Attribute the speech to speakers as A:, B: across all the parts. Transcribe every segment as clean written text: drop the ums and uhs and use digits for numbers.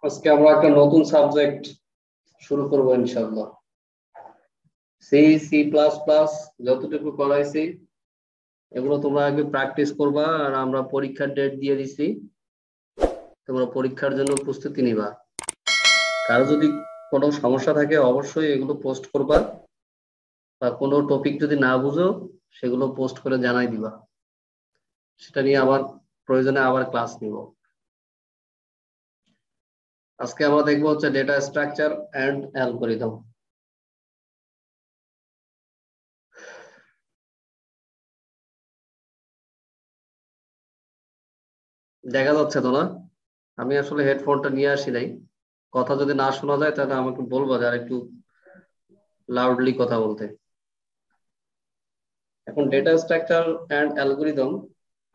A: আজকে আমরা একটা নতুন সাবজেক্ট শুরু করব ইনশাআল্লাহ। সি সি প্লাস প্লাস যতটুকু করাইছি এগুলো তোমরা আগে প্র্যাকটিস করবা, আর আমরা পরীক্ষার ডেট দিয়ে দিছি, তোমরা পরীক্ষার জন্য প্রস্তুতি নিবা। কারো যদি কোনো সমস্যা থাকে অবশ্যই এগুলো পোস্ট করবা, বা কোনো টপিক যদি না বুঝো সেগুলো পোস্ট করে জানাই দিবা, সেটা নিয়ে আবার প্রয়োজনে আবার ক্লাস নিব। আজকে আমরা দেখবো হচ্ছে ডেটা স্ট্রাকচার এন্ড অ্যালগরিদম। দেখা যাচ্ছে তো না? আমি আসলে হেডফোনটা নিয়ে আসি নাই। কথা যদি না শোনা যায় তাহলে আমাকে বলবো যে আর একটু লাউডলি কথা বলতে। এখন ডেটা স্ট্রাকচার অ্যান্ড অ্যালগরিদম,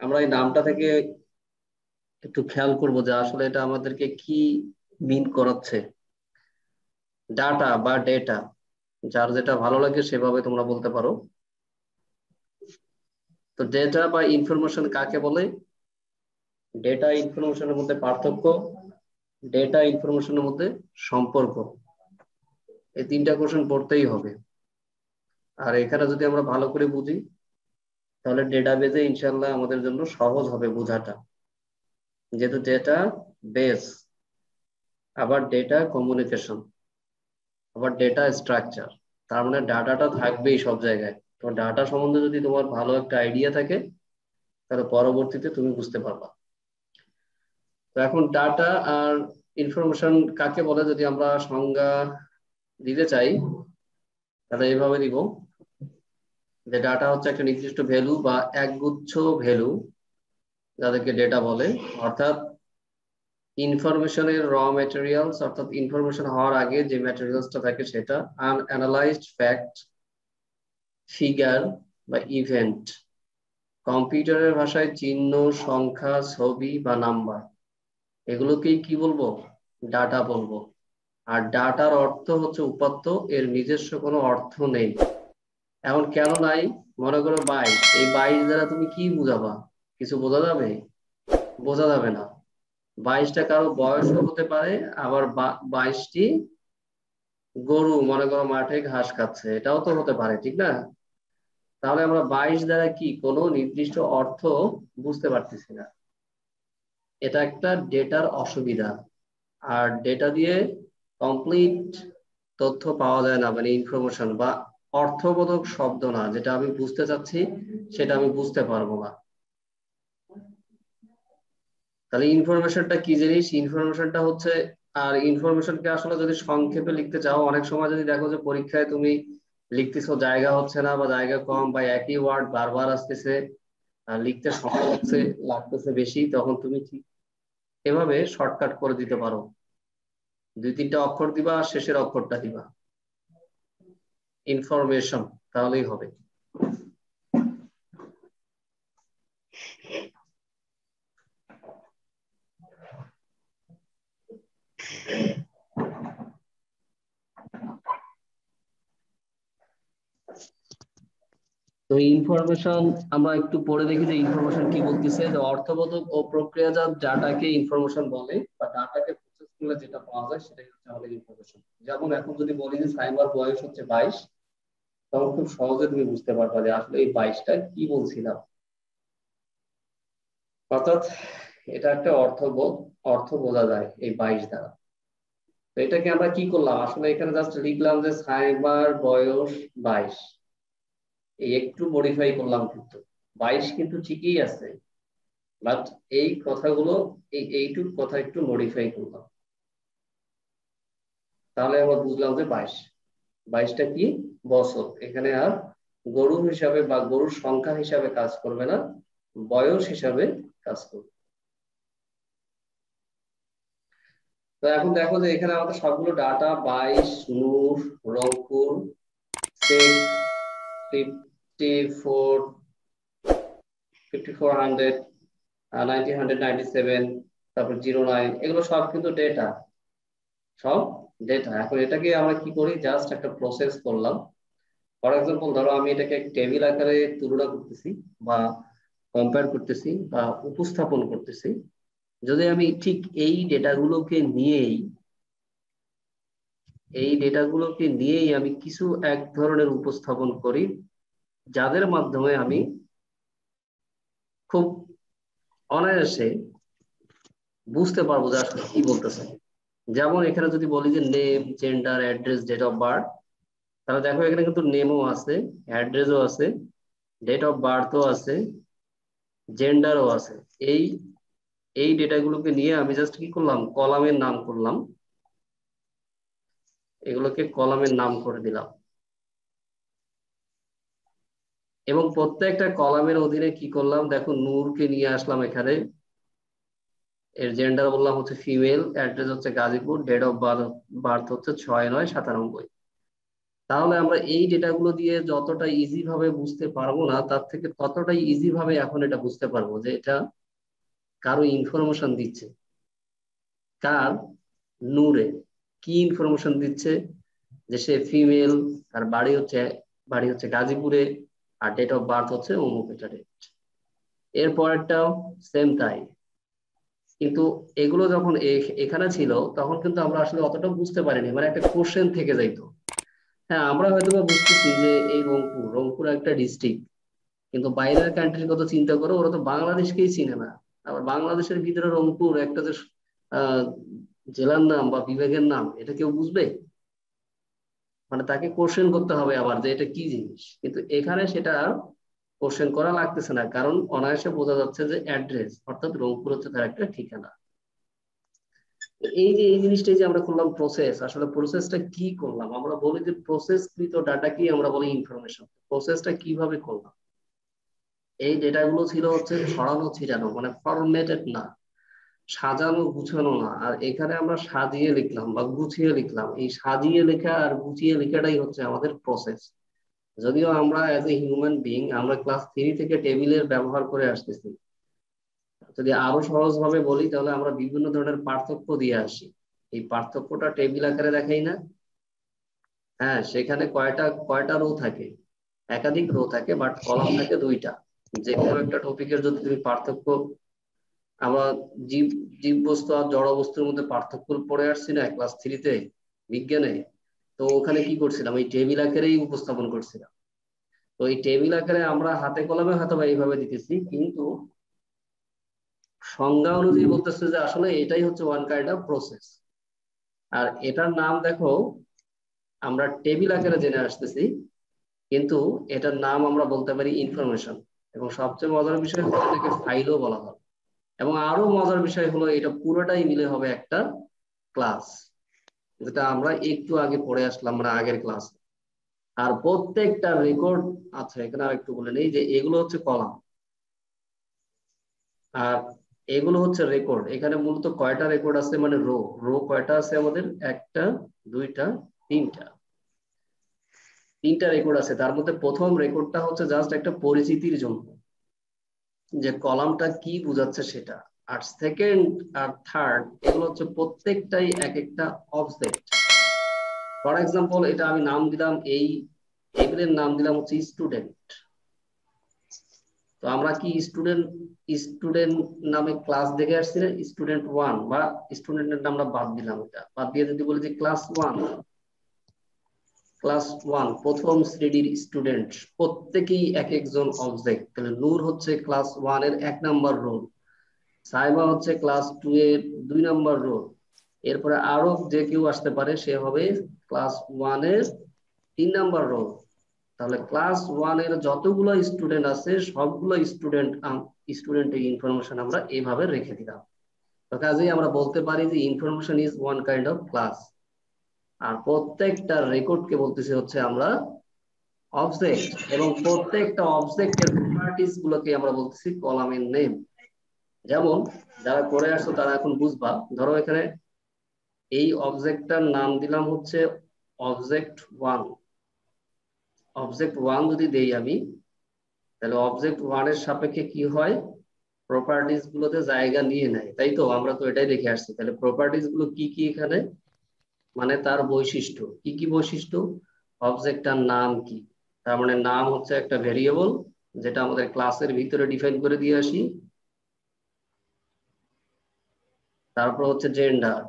A: আমরা এই নামটা থেকে একটু খেয়াল করব যে আসলে এটা আমাদেরকে কি মিন করাচ্ছে। ডাটা বা ডেটা, যার যেটা ভালো লাগে সেভাবে তোমরা বলতে পারো। তো ডেটা বা ইনফরমেশন কাকে বলে? ডেটা ইনফরমেশনের মধ্যে পার্থক্য, ডেটা ইনফরমেশনের মধ্যে সম্পর্ক, এই তিনটা কোশ্চেন পড়তেই হবে। আর এখানে যদি আমরা ভালো করে বুঝি তাহলে ডেটাবেজে ইনশাল্লাহ আমাদের জন্য সহজ হবে বোঝাটা, যেহেতু ডেটা বেস, আবার ডেটা কমিউনিকেশন, আবার ডেটা স্ট্রাকচার, তার মানে ডাটাটা থাকবেই সব জায়গায়। তো ডাটা সম্বন্ধে যদি তোমার ভালো একটা আইডিয়া থাকে তাহলে পরবর্তীতে তুমি বুঝতে পারবা। তো এখন ডাটা আর ইনফরমেশন কাকে বলে যদি আমরা সংজ্ঞা দিতে চাই তাহলে এইভাবে দিব যে ডাটা হচ্ছে একটা নির্দিষ্ট ভ্যালু বা একগুচ্ছ ভ্যালু, যাদেরকে ডেটা বলে, অর্থাৎ ইনফরমেশনের র ম্যাটেরিয়ালস, অর্থাৎ ইনফরমেশন হওয়ার আগে যে ম্যাটেরিয়ালসটা থাকে সেটা, আনঅ্যানালাইজড ফ্যাক্ট, ফিগার বা ইভেন্ট, কম্পিউটারের ভাষায় চিহ্ন, সংখ্যা, ছবি বা নাম্বার, এগুলোকেই কি বলবো? ডাটা বলবো। আর ডাটার অর্থ হচ্ছে উপাত্ত, এর নিজস্ব কোনো অর্থ নেই। এখন কেন নাই? মনে করো 22, এই 22 দ্বারা তুমি কি বুঝাবা? কিছু বোঝা যাবে? বোঝা যাবে না। 22টা কারো বয়সও হতে পারে, আবার 22টি গরু মনে করো মাঠে ঘাস খাচ্ছে, এটাও তো হতে পারে, ঠিক না? তাহলে আমরা 22 দ্বারা কি কোনো নির্দিষ্ট অর্থ বুঝতে পারতেছি না। এটা একটা ডেটার অসুবিধা। আর ডেটা দিয়ে কমপ্লিট তথ্য পাওয়া যায় না, মানে ইনফরমেশন বা অর্থবোধক শব্দ না, যেটা আমি বুঝতে চাচ্ছি সেটা আমি বুঝতে পারবো না। তাহলে ইনফরমেশনটা কি জিনিস? ইনফরমেশনটা হচ্ছে, আর ইনফরমেশনকে আসলে যদি সংক্ষেপে লিখতে চাও, অনেক সময় যদি দেখো যে পরীক্ষায় তুমি লিখতেছো জায়গা হচ্ছে না বা জায়গা কম বা একই ওয়ার্ড বারবার আসতেছে, আর লিখতে সময় লাগতেছে বেশি, তখন তুমি ঠিক এভাবে শর্টকাট করে দিতে পারো। 2-3টা অক্ষর দিবা আর শেষের অক্ষরটা দিবা ইনফরমেশন, তাহলেই হবে। তো ইনফরমেশন আমরা একটু পড়ে দেখি যে ইনফরমেশন কি বলতেছে, যে অর্থবোধক ও প্রক্রিয়াজাত ডাটাকে ইনফরমেশন বলে, বা ডাটাকে প্রসেস করলে যেটা পাওয়া যায় সেটাই হচ্ছে আমাদের ইনফরমেশন। যেমন এখন যদি বলি যে সাইবার বয়স হচ্ছে 22, তখন খুব সহজে তুমি বুঝতে পারবা যে আসলে এই 22টা কি বলছিলাম। অর্থাৎ এটা একটা অর্থবোধ, অর্থ বোঝা যায় এই 22 দ্বারা। তো এটাকে আমরা কি করলাম, আসলে এখানে জাস্ট লিখলাম যে সাইবার বয়স 22, এই একটু মডিফাই করলাম, কিন্তু 22 কিন্তু ঠিকই আছে, বাট এই কথাগুলো, এইটুক কথা একটু মডিফাই করলাম, তাহলে আমরা বুঝলাম যে 22, 22টা কি? বছর। এখানে আর গরু হিসাবে বা গরুর সংখ্যা হিসাবে কাজ করবে না, বয়স হিসাবে কাজ করবে। তো এখন দেখো যে এখানে আমাদের সবগুলো ডাটা 22, নূর, রংপুর, 54, 5400, 1997, তারপর 09, এগুলো সব কিন্তু ডেটা, সব ডেটা। এখন এটাকে আমরা কি করি, জাস্ট একটা প্রসেস করলাম। ফর এক্সাম্পল ধরো আমি এটাকে টেবিল আকারে তুলনা করতেছি বা কম্পেয়ার করতেছি বা উপস্থাপন করতেছি, যদি আমি ঠিক এই ডেটাগুলোকে নিয়েই আমি কিছু এক ধরনের উপস্থাপন করি, যাদের মাধ্যমে আমি খুব অনায়াসে বুঝতে পারবো যে আসলে কি বলতেছে। যেমন এখানে যদি বলি যে name, gender, address, date of birth, তাহলে দেখো এখানে কিন্তু নেমও আছে, অ্যাড্রেসও আছে, ডেট অফ বার্থও আছে, জেন্ডারও আছে। এই এই ডেটাগুলোকে নিয়ে আমি জাস্ট কি করলাম, কলামের নাম করলাম, এগুলোকে কলামের নাম করে দিলাম। এবং প্রত্যেকটা কলামের অধীনে কি করলাম, দেখো নূরকে নিয়ে আসলাম এখানে, এর জেন্ডার বললাম হচ্ছে ফিমেল, অ্যাড্রেস হচ্ছে গাজীপুর, ডেট অফ বার্থ হচ্ছে 6/9/97। তাহলে আমরা এই ডেটাগুলো দিয়ে যতটা ইজি ভাবে বুঝতে পারবো না, তার থেকে ততটাই ইজি ভাবে এখন এটা বুঝতে পারবো যে এটা কারো ইনফরমেশন দিচ্ছে। কার? নূরে। কি ইনফরমেশন দিচ্ছে? যে সে ফিমেল, তার বাড়ি হচ্ছে গাজীপুরে, আর ডেট অফ বার্থ হচ্ছে অমুক এটা ডেট। এর পরেরটাও সেম তাই। কিন্তু এগুলো যখন এখানে ছিল তখন কিন্তু আমরা আসলে অতটা বুঝতে পারিনি, মানে একটা কোশ্চেন থেকে যাইতো। হ্যাঁ, আমরা হয়তো বা বুঝতেছি যে এই রংপুর একটা ডিস্ট্রিক্ট, কিন্তু বাইরের কান্ট্রির কথা চিন্তা করো, ওরা তো বাংলাদেশকেই চিনে না। আবার বাংলাদেশের ভিতরে রংপুর একটা যে আহ জেলার নাম বা বিভাগের নাম, এটা কেউ বুঝবে? মানে তাকে কোশ্চেন করতে হবে আবার যে এটা কি জিনিস। কিন্তু এখানে সেটা আর কোশ্চেন করা লাগতেছে না, কারণ অনায়াসে বোঝা যাচ্ছে যে অ্যাড্রেস, অর্থাৎ রংপুর হচ্ছে তার একটা ঠিকানা। এই জিনিসটাই যে আমরা করলাম প্রসেস, আসলে প্রসেসটা কি করলাম, আমরা বলি যে প্রসেসকৃত ডাটাকেই আমরা বলি ইনফরমেশন। প্রসেসটা কিভাবে করলাম? এই ডেটাগুলো ছিল হচ্ছে ছড়ানো ছিটানো, মানে ফরম্যাটেড না, সাজানো গুছানো না। আর এখানে আমরা সাজিয়ে লিখলাম বা গুছিয়ে লিখলাম। এই সাজিয়ে লেখা আর গুছিয়ে লেখাটাই হচ্ছে আমাদের প্রসেস। যদিও আমরা অ্যাজ এ হিউম্যান বিইং আমরা ক্লাস 3 থেকে টেবিলের ব্যবহার করে আসতেছি। যদি আরো সহজ ভাবে বলি তাহলে আমরা বিভিন্ন ধরনের পার্থক্য দিয়ে আসি। এই পার্থক্যটা টেবিল আকারে দেখাই না? হ্যাঁ, সেখানে কয়টা কয়টা রো থাকে? একাধিক রো থাকে, বাট কলাম থাকে 2টা। যে কোনো একটা টপিকের যদি তুমি পার্থক্য, আমরা জীব জীব বস্তু আর জড় বস্তুর মধ্যে পার্থক্য পড়ে আসছি না ক্লাস 3-তে বিজ্ঞানে? তো ওখানে কি করছিলাম, এই টেবিল আকারেই উপস্থাপন করছিলাম। তো এই টেবিল আকারে আমরা হাতে কলমে হয়তো বা এইভাবে দিতেছি, কিন্তু সংজ্ঞা অনুযায়ী বলতেছে যে আসলে এটাই হচ্ছে ওয়ান কাইন্ড অফ প্রসেস। আর এটার নাম দেখো, আমরা টেবিল আকারে জেনে আসতেছি, কিন্তু এটার নাম আমরা বলতে পারি ইনফরমেশন। এবং সবচেয়ে মজার বিষয় হলো এটাকে ফাইলও বলা হয়। এবং আরো মজার বিষয় হলো এটা পুরোটাই মিলে হবে একটা ক্লাস, যেটা আমরা একটু আগে পড়ে আসলাম, মানে আগের ক্লাস। আর প্রত্যেকটা রেকর্ড, আচ্ছা এখানে আর একটু বলে নেই যে এগুলো হচ্ছে কলাম, আর এগুলো হচ্ছে রেকর্ড। এখানে মূলত কয়টা রেকর্ড আছে, মানে রো, রো কয়টা আছে আমাদের? একটা, দুইটা, তিনটা। তিনটা রেকর্ড আছে। তার মধ্যে প্রথম রেকর্ডটা হচ্ছে জাস্ট একটা পরিচিতির জন্য, যে কলামটা কি বোঝাচ্ছে সেটা। আর সেকেন্ড আর থার্ড এগুলো হচ্ছে প্রত্যেকটাই এক একটা অবজেক্ট। ফর এক্সাম্পল, এটা আমি নাম দিলাম, এই টেবিলের নাম দিলাম হচ্ছে স্টুডেন্ট। তো আমরা কি স্টুডেন্ট স্টুডেন্ট নামে ক্লাস দেখে আসছি না, স্টুডেন্ট 1, বা স্টুডেন্টের নামটা বাদ দিলাম, এটা বাদ দিয়ে যদি বলি যে ক্লাস 1 প্রথম শ্রেণীর স্টুডেন্ট, প্রত্যেকেই এক একজন অবজেক্ট। তাহলে নূর হচ্ছে ক্লাস 1 এর 1 নম্বর রোল, সাইমা হচ্ছে ক্লাস 2 এর 2 নম্বর রোল। এরপরে আরো যে কেউ আসতে পারে, সে হবে ক্লাস 1 এর 3 নম্বর রোল। তাহলে ক্লাস 1 এর যতগুলো স্টুডেন্ট আছে সবগুলো স্টুডেন্টের ইনফরমেশন আমরা এইভাবে রেখে দিলাম। তো কাজেই আমরা বলতে পারি যে information is one kind of class. আর প্রত্যেকটা রেকর্ডকে বলতেছি হচ্ছে আমরা অবজেক্ট, এবং প্রত্যেকটা অবজেক্টের প্রপার্টিজ গুলোকে আমরা বলতেছি কলামের নেম। যেমন যারা করে আসছো তারা এখন বুঝবা, ধরো এখানে এই অবজেক্টটার নাম দিলাম হচ্ছে অবজেক্ট 1। অবজেক্ট 1 যদি দেই আমি, তাহলে অবজেক্ট 1 এর সাপেক্ষে কি হয়, প্রপার্টিজ গুলোতে জায়গা নিয়ে নেয়, তাই তো? আমরা তো এটাই দেখে আসছি। তাহলে প্রপার্টিজ গুলো কি কি এখানে, মানে তার বৈশিষ্ট্য কি কি বৈশিষ্ট্য, অবজেক্টটার নাম কি, তার মানে নাম হচ্ছে একটা ভেরিয়েবল, যেটা আমাদের ক্লাসের ভিতরে ডিফাইন করে দিয়ে আসি। তারপর হচ্ছে জেন্ডার,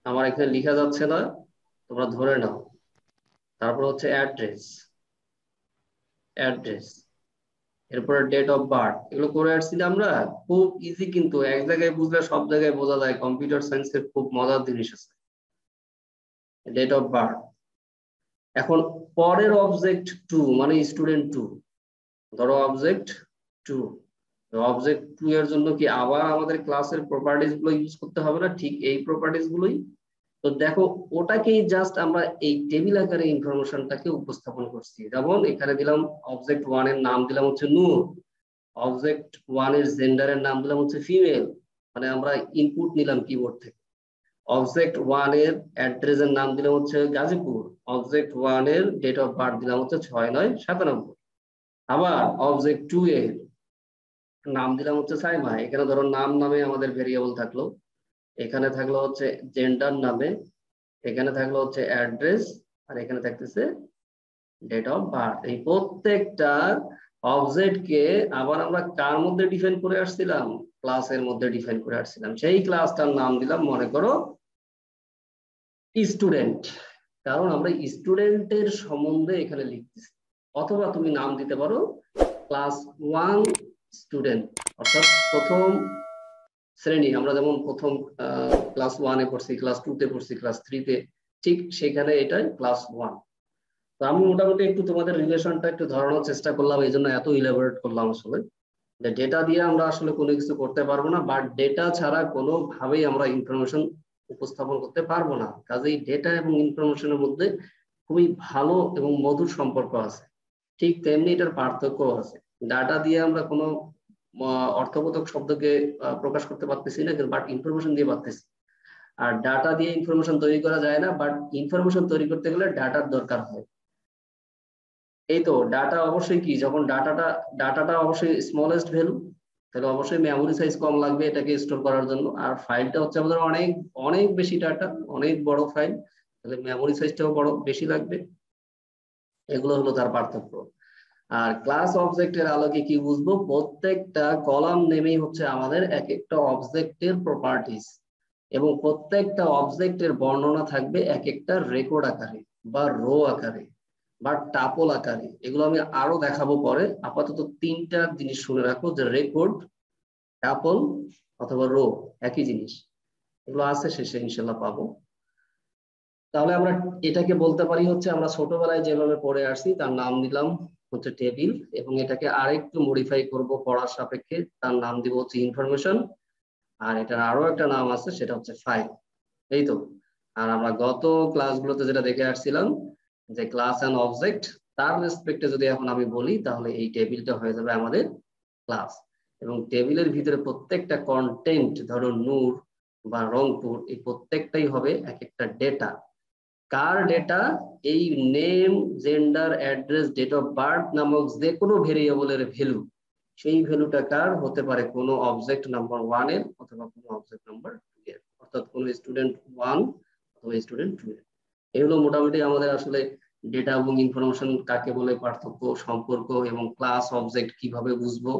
A: আমার এখানে লেখা যাচ্ছে না, তোমরা ধরে নাও। তারপর হচ্ছে অ্যাড্রেস, অ্যাড্রেস এরপরে ডেট অফ বার্থ। এগুলো করে আসছি না আমরা, খুব ইজি, কিন্তু এক জায়গায় বুঝলে সব জায়গায় বোঝা যায়। কম্পিউটার সায়েন্সের খুব মজার জিনিস আছে। Date of birth. এখন পরের অবজেক্ট টু মানে স্টুডেন্ট টু, ধরো অবজেক্ট টু, অবজেক্ট টু এর জন্য কি আবার আমাদের ক্লাসের প্রপার্টিজ গুলো ইউজ করতে হবে না? ঠিক এই প্রপার্টিজ গুলোই। তো দেখো, ওটাকেই জাস্ট আমরা এই টেবিল আকারে ইনফরমেশনটাকে উপস্থাপন করছি। যেমন এখানে দিলাম অবজেক্ট ওয়ান এর নাম দিলাম হচ্ছে নূর, অবজেক্ট ওয়ান এর জেন্ডারের নাম দিলাম হচ্ছে ফিমেল, মানে আমরা ইনপুট নিলাম কিবোর্ড থেকে। অবজেক্ট ওয়ান এর অ্যাড্রেসের নাম দিলাম হচ্ছে গাজীপুর, অবজেক্ট ওয়ান এর ডেট অফ বার্থ দিলাম হচ্ছে 6/9/97। আবার অবজেক্ট টু এর নাম দিলাম হচ্ছে সাইমা। এখানে ধরো নাম নামে আমাদের ভেরিয়েবল থাকলো, এখানে থাকলো হচ্ছে জেন্ডার নামে, এখানে থাকলো হচ্ছে অ্যাড্রেস, আর এখানে থাকতেছে ডেট অফ বার্থ। এই প্রত্যেকটা অবজেক্ট কে আবার আমরা কার মধ্যে ডিফাইন করে আসছিলাম? ক্লাসের মধ্যে ডিফাইন করে আসছিলাম। সেই ক্লাসটার নাম দিলাম মনে করো স্টুডেন্ট, কারণ আমরা স্টুডেন্টের সম্বন্ধে এখানে লিখতেছি। অথবা তুমি নাম দিতে পারো ক্লাস ওয়ান স্টুডেন্ট, অর্থাৎ প্রথম শ্রেণী। আমরা যেমন প্রথম ক্লাস ওয়ানে পড়ছি, ক্লাস টু তে পড়ছি, ক্লাস থ্রিতে, ঠিক সেখানে এটাই ক্লাস ওয়ান। তো আমি মোটামুটি একটু তোমাদের রিলেশনটা একটু ধরানোর চেষ্টা করলাম, এই জন্য এত ইলাবোরেট করলাম। আসলে ডেটা দিয়ে আমরা আসলে কোনো কিছু করতে পারবো না, বাট ডেটা ছাড়া কোনোভাবেই আমরা ইনফরমেশন উপস্থাপন করতে পারবো না। কাজেই ডেটা এবং ইনফরমেশনের মধ্যে খুবই ভালো এবং মধুর সম্পর্ক আছে। ঠিক তেমনি এটার পার্থক্য আছে। ডাটা দিয়ে আমরা কোনো অর্থবোধক শব্দকে প্রকাশ করতে পারতেছি না, বাট ইনফরমেশন দিয়ে পারতেছি। আর ডাটা দিয়ে ইনফরমেশন তৈরি করা যায় না, বাট ইনফরমেশন তৈরি করতে গেলে ডাটার দরকার হয়। এই তো ডাটা অবশ্যই কি, যখন ডাটাটা অবশ্যই স্মলেস্ট ভ্যালু, তাহলে অবশ্যই মেমোরি সাইজ কম লাগবে এটাকে স্টোর করার জন্য। আর ফাইলটা হচ্ছে আমাদের অনেক অনেক বেশি ডাটা, অনেক বড় ফাইল, তাহলে মেমোরি সাইজটাও বড় বেশি লাগবে। এগুলো হলো তার পার্থক্য। আর ক্লাস অবজেক্টের আলোকে কি বুঝবো? প্রত্যেকটা কলাম নেমেই হচ্ছে আমাদের এক একটা অবজেক্টের প্রপার্টিজ, এবং প্রত্যেকটা অবজেক্টের বর্ণনা থাকবে এক একটা রেকর্ড আকারে বা রো আকারে বা টাপল আকারে। এগুলো আমি আরো দেখাবো পরে। আপাতত তিনটা জিনিস শুনে রাখো, যে রেকর্ড, টাপল অথবা রো একই জিনিস। এগুলো আছে, শেষে ইনশাল্লাহ পাবো। তাহলে আমরা এটাকে বলতে পারি হচ্ছে, আমরা ছোটবেলায় যেভাবে পড়ে আসছি তার নাম দিলাম হচ্ছে টেবিল, এবং এটাকে আরেকটু মডিফাই করব পড়ার সাপেক্ষে, তার নাম দিব হচ্ছে ইনফরমেশন। আর এটার আরো একটা নাম আছে, সেটা হচ্ছে ফাইল। এই তো। আর আমরা গত ক্লাসগুলোতে যেটা দেখে আসছিলাম, যে ক্লাস এন্ড অবজেক্ট, তার রেসপেক্টে যদি এখন আমি বলি, তাহলে এই টেবিলটা হয়ে যাবে আমাদের ক্লাস। এবং টেবিলের ভিতরে প্রত্যেকটা কন্টেন্ট, ধরো নূর বা রংপুর, এই প্রত্যেকটাই হবে এক একটা ডেটা। কার ডেটা? এই name, gender, address, date of birth নামক যে কোনো ভেরিয়েবলের ভ্যালু, সেই ভ্যালুটা কার হতে পারে? কোনো অবজেক্ট নাম্বার ওয়ান এর অথবা কোনো অবজেক্ট নাম্বার টু এর, অর্থাৎ কোনো স্টুডেন্ট ওয়ান অথবা স্টুডেন্ট টু এর। এগুলো মোটামুটি আমাদের আসলে ডেটা এবং ইনফরমেশন কাকে বলে, পার্থক্য, সম্পর্ক, এবং ক্লাস অবজেক্ট কিভাবে বুঝবো।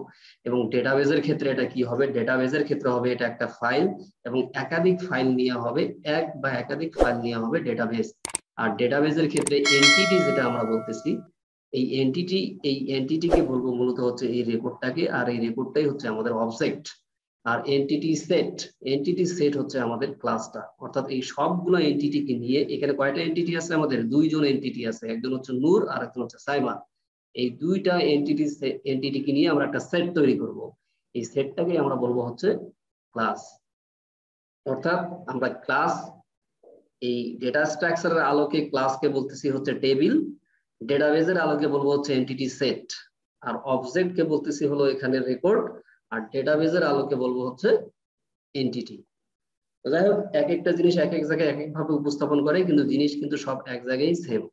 A: এবং ডেটাবেজের ক্ষেত্রে এটা কি হবে? ডেটাবেজের ক্ষেত্রে হবে এটা একটা ফাইল, এবং একাধিক ফাইল নিয়ে হবে, এক বা একাধিক ফাইল নিয়ে হবে ডেটাবেজ। আর ডেটাবেজের ক্ষেত্রে এন্টিটি যেটা আমরা বলতেছি, এই এন্টিটিকে বলবো মূলত হচ্ছে এই রেকর্ডটাকে, আর এই রেকর্ডটাই হচ্ছে আমাদের অবজেক্ট। আর এন্টিটি সেট হচ্ছে আমাদের ক্লাসটা। অর্থাৎ এই সবগুলো এন্টিটিকে নিয়ে, এখানে কয়টা এন্টিটি আছে? আমাদের দুইজন এন্টিটি আছে, একজন হচ্ছে নূর আর একজন হচ্ছে সাইমা। এই দুইটা এন্টিটিকে নিয়ে আমরা একটা সেট তৈরি করব। এই সেটটাকে আমরা বলবো হচ্ছে ক্লাস। অর্থাৎ আমরা ক্লাস, এই ডেটা স্ট্রাকচারের আলোকে ক্লাসকে বলতেছি হচ্ছে টেবিল, ডেটাবেজের আলোকে বলবো হচ্ছে এন্টিটি সেট, আর অবজেক্টকে বলতেছি হলো এখানে রেকর্ড, আর ডেটাবেজের আলোকে বলবো হচ্ছে এন্টিটি। যাই হোক, এক একটা জিনিস এক এক জায়গায় এক এক ভাবে উপস্থাপন করে, কিন্তু জিনিস কিন্তু সব এক জায়গায় সেম।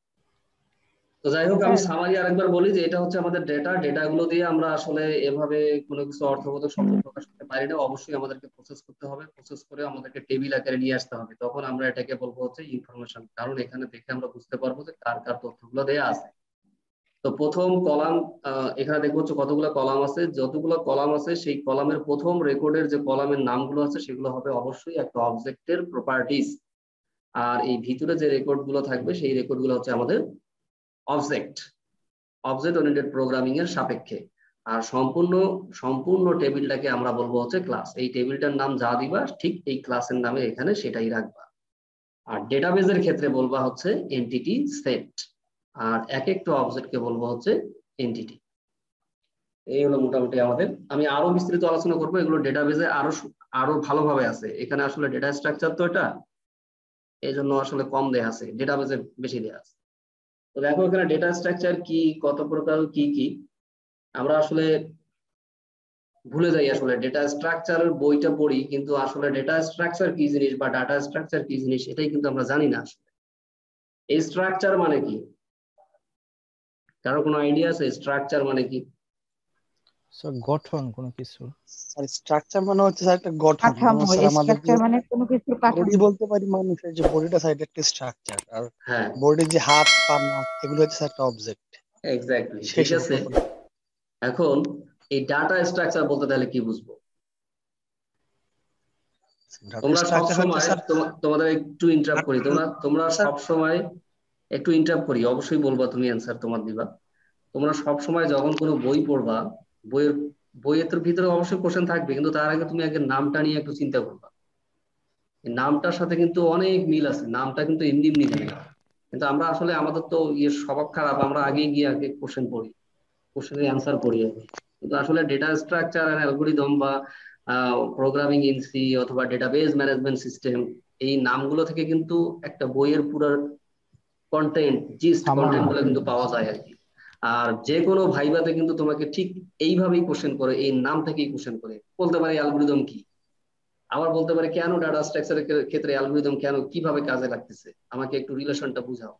A: তো যাই হোক, আমি
B: হ্যাঁ,
A: সামারি আরেকবার বলি যে এটা হচ্ছে আমাদের ডেটাগুলো দিয়ে আমরা আসলে এভাবে কোনো কিছু অর্থবোধক শব্দ প্রকাশ করতে পারি না। অবশ্যই আমাদেরকে প্রসেস করতে হবে, প্রসেস করে আমাদেরকে টেবিল আকারে নিয়ে আসতে হবে, তখন আমরা এটাকে বলবো হচ্ছে ইনফরমেশন। কারণ এখানে দেখে আমরা বুঝতে পারবো যে কার কার তথ্যগুলো দেয়া আছে। তো প্রথম কলাম, এখানে দেখবো হচ্ছে কতগুলো কলাম আছে, যতগুলো কলাম আছে সেই কলামের প্রথম রেকর্ডের যে কলামের নামগুলো আছে সেগুলো হবে অবশ্যই একটা অবজেক্টের প্রপার্টিজ। আর এই ভিতরে যে রেকর্ড গুলো থাকবে সেই রেকর্ড গুলো হচ্ছে আমাদের অবজেক্ট, অবজেক্ট ওরিয়েন্টেড প্রোগ্রামিং এর সাপেক্ষে। আর সম্পূর্ণ সম্পূর্ণ টেবিলটাকে আমরা বলবো হচ্ছে ক্লাস। এই টেবিলটার নাম যা দিবা ঠিক এই ক্লাসের নামে এখানে সেটাই রাখবা। আর ডেটাবেজের ক্ষেত্রে বলবা হচ্ছে এন্টিটি সেট, আর এক একটা অবজেক্টকে বলবো হচ্ছে এন্টিটি। এই হলো মোটামুটি আমাদের। আমি আরো বিস্তারিত আলোচনা করবো, এগুলো ডেটাবেজে আরো আরো ভালোভাবে আছে। এখানে আসলে ডেটা স্ট্রাকচার তো এটা, এই জন্য আসলে কম দেয়া আছে, ডেটাবেজে বেশি দেয়া আছে। তো দেখো এখানে ডেটা স্ট্রাকচার কি, কত প্রকার, কি কি আমরা আসলে ভুলে যাই। আসলে ডেটা স্ট্রাকচারের বইটা পড়ি, কিন্তু আসলে ডেটা স্ট্রাকচার কি জিনিস বা ডাটা স্ট্রাকচার কি জিনিস এটাই কিন্তু আমরা জানি না। আসলে এই স্ট্রাকচার মানে কি, কারো কোনো আইডিয়া আছে স্ট্রাকচার মানে কি?
B: স্যার গঠন কোনো কিছু।
C: স্যার স্ট্রাকচার মানে হচ্ছে স্যার একটা গঠন, যেমন
D: কাঠামো,
C: স্যার আমাদের যে
D: স্ট্রাকচার মানে কোনো কিছুর
C: বডি
D: কাঠামো।
C: বলতে পারি, মানুষের যে বডিটা স্যার এটা একটা স্ট্রাকচার, আর
A: হ্যাঁ,
C: বডির যে হাত পা নাক এগুলো হচ্ছে স্যার একটা অবজেক্ট।
A: এক্স্যাক্টলি,
C: সেই
A: ঠিক
C: সব
A: আছে। এখন এই ডাটা স্ট্রাকচার বলতে তাহলে কি বুঝবো?
C: ডাটা
A: তোমরা সব
C: স্ট্রাকচার হচ্ছে
A: সময়,
C: স্যার
A: তোমাদের একটু ইন্টারাপ্ট করি, তোমরা
C: স্যার
A: সব সময় একটু ইন্টারাপ্ট করি, অবশ্যই বলবা, তুমি অ্যান্সার তোমার দিবা। তোমরা সব সময় যখন কোনো বই পড়বা, বইয়ের বইয়ের ভিতরে অবশ্যই কোশ্চেন থাকবে, কিন্তু তার আগে তুমি আগে নামটা নিয়ে একটু চিন্তা করবা। এই নামটার সাথে কিন্তু অনেক মিল আছে, নামটা কিন্তু এমনি এমনি দেয় না। কিন্তু আমরা আসলে আমাদের তো স্বভাব খারাপ, আমরা আগে গিয়ে আগে কোশ্চেন পড়ি, কোশ্চেনের অ্যান্সার পড়ি আগে। কিন্তু আসলে ডেটা স্ট্রাকচার এন্ড অ্যালগোরিদম বা প্রোগ্রামিং ইন সি অথবা ডেটাবেজ ম্যানেজমেন্ট সিস্টেম, এই নামগুলো থেকে কিন্তু একটা বইয়ের পুরো কন্টেন্ট, জিস্ট কন্টেন্ট গুলো কিন্তু পাওয়া যায় আর কি। আর যে কোনো ভাইভাতে কিন্তু তোমাকে ঠিক এইভাবেই কোশ্চেন করে, এই নাম থেকেই কোশ্চেন করে। বলতে পারে অ্যালগোরিদম কি, আবার বলতে পারে কেন ডাটা স্ট্রাকচারের ক্ষেত্রে অ্যালগোরিদম কেন কিভাবে কাজে লাগতেছে, আমাকে একটু রিলেশনটা বুঝাও।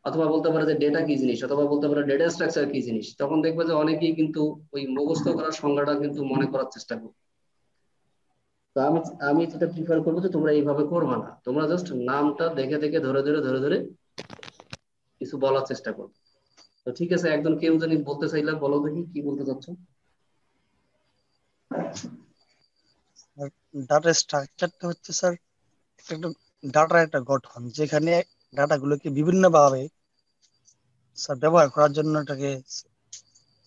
A: অথবা বলতে পারে যে ডেটা কি জিনিস, অথবা বলতে পারে ডেটা স্ট্রাকচার কি জিনিস। তখন দেখবে যে অনেকেই কিন্তু ওই মুখস্থ করার সংজ্ঞাটা কিন্তু মনে করার চেষ্টা করবে। তো আমি আমি যেটা প্রিফার করবো যে তোমরা এইভাবে করবে না, তোমরা জাস্ট নামটা দেখে দেখে ধরে ধরে ধরে ধরে কিছু বলার চেষ্টা করবে। তো ঠিক আছে, একজন কেউ জানি বলতে চাইলাম, বলো দেখি কি বলতে চাচ্ছ।
C: ডাটা স্ট্রাকচারটা হচ্ছে স্যার একটা ডাটার একটা গঠন, যেখানে ডাটাগুলোকে বিভিন্ন ভাবে স্যার ব্যবহার করার জন্য এটাকে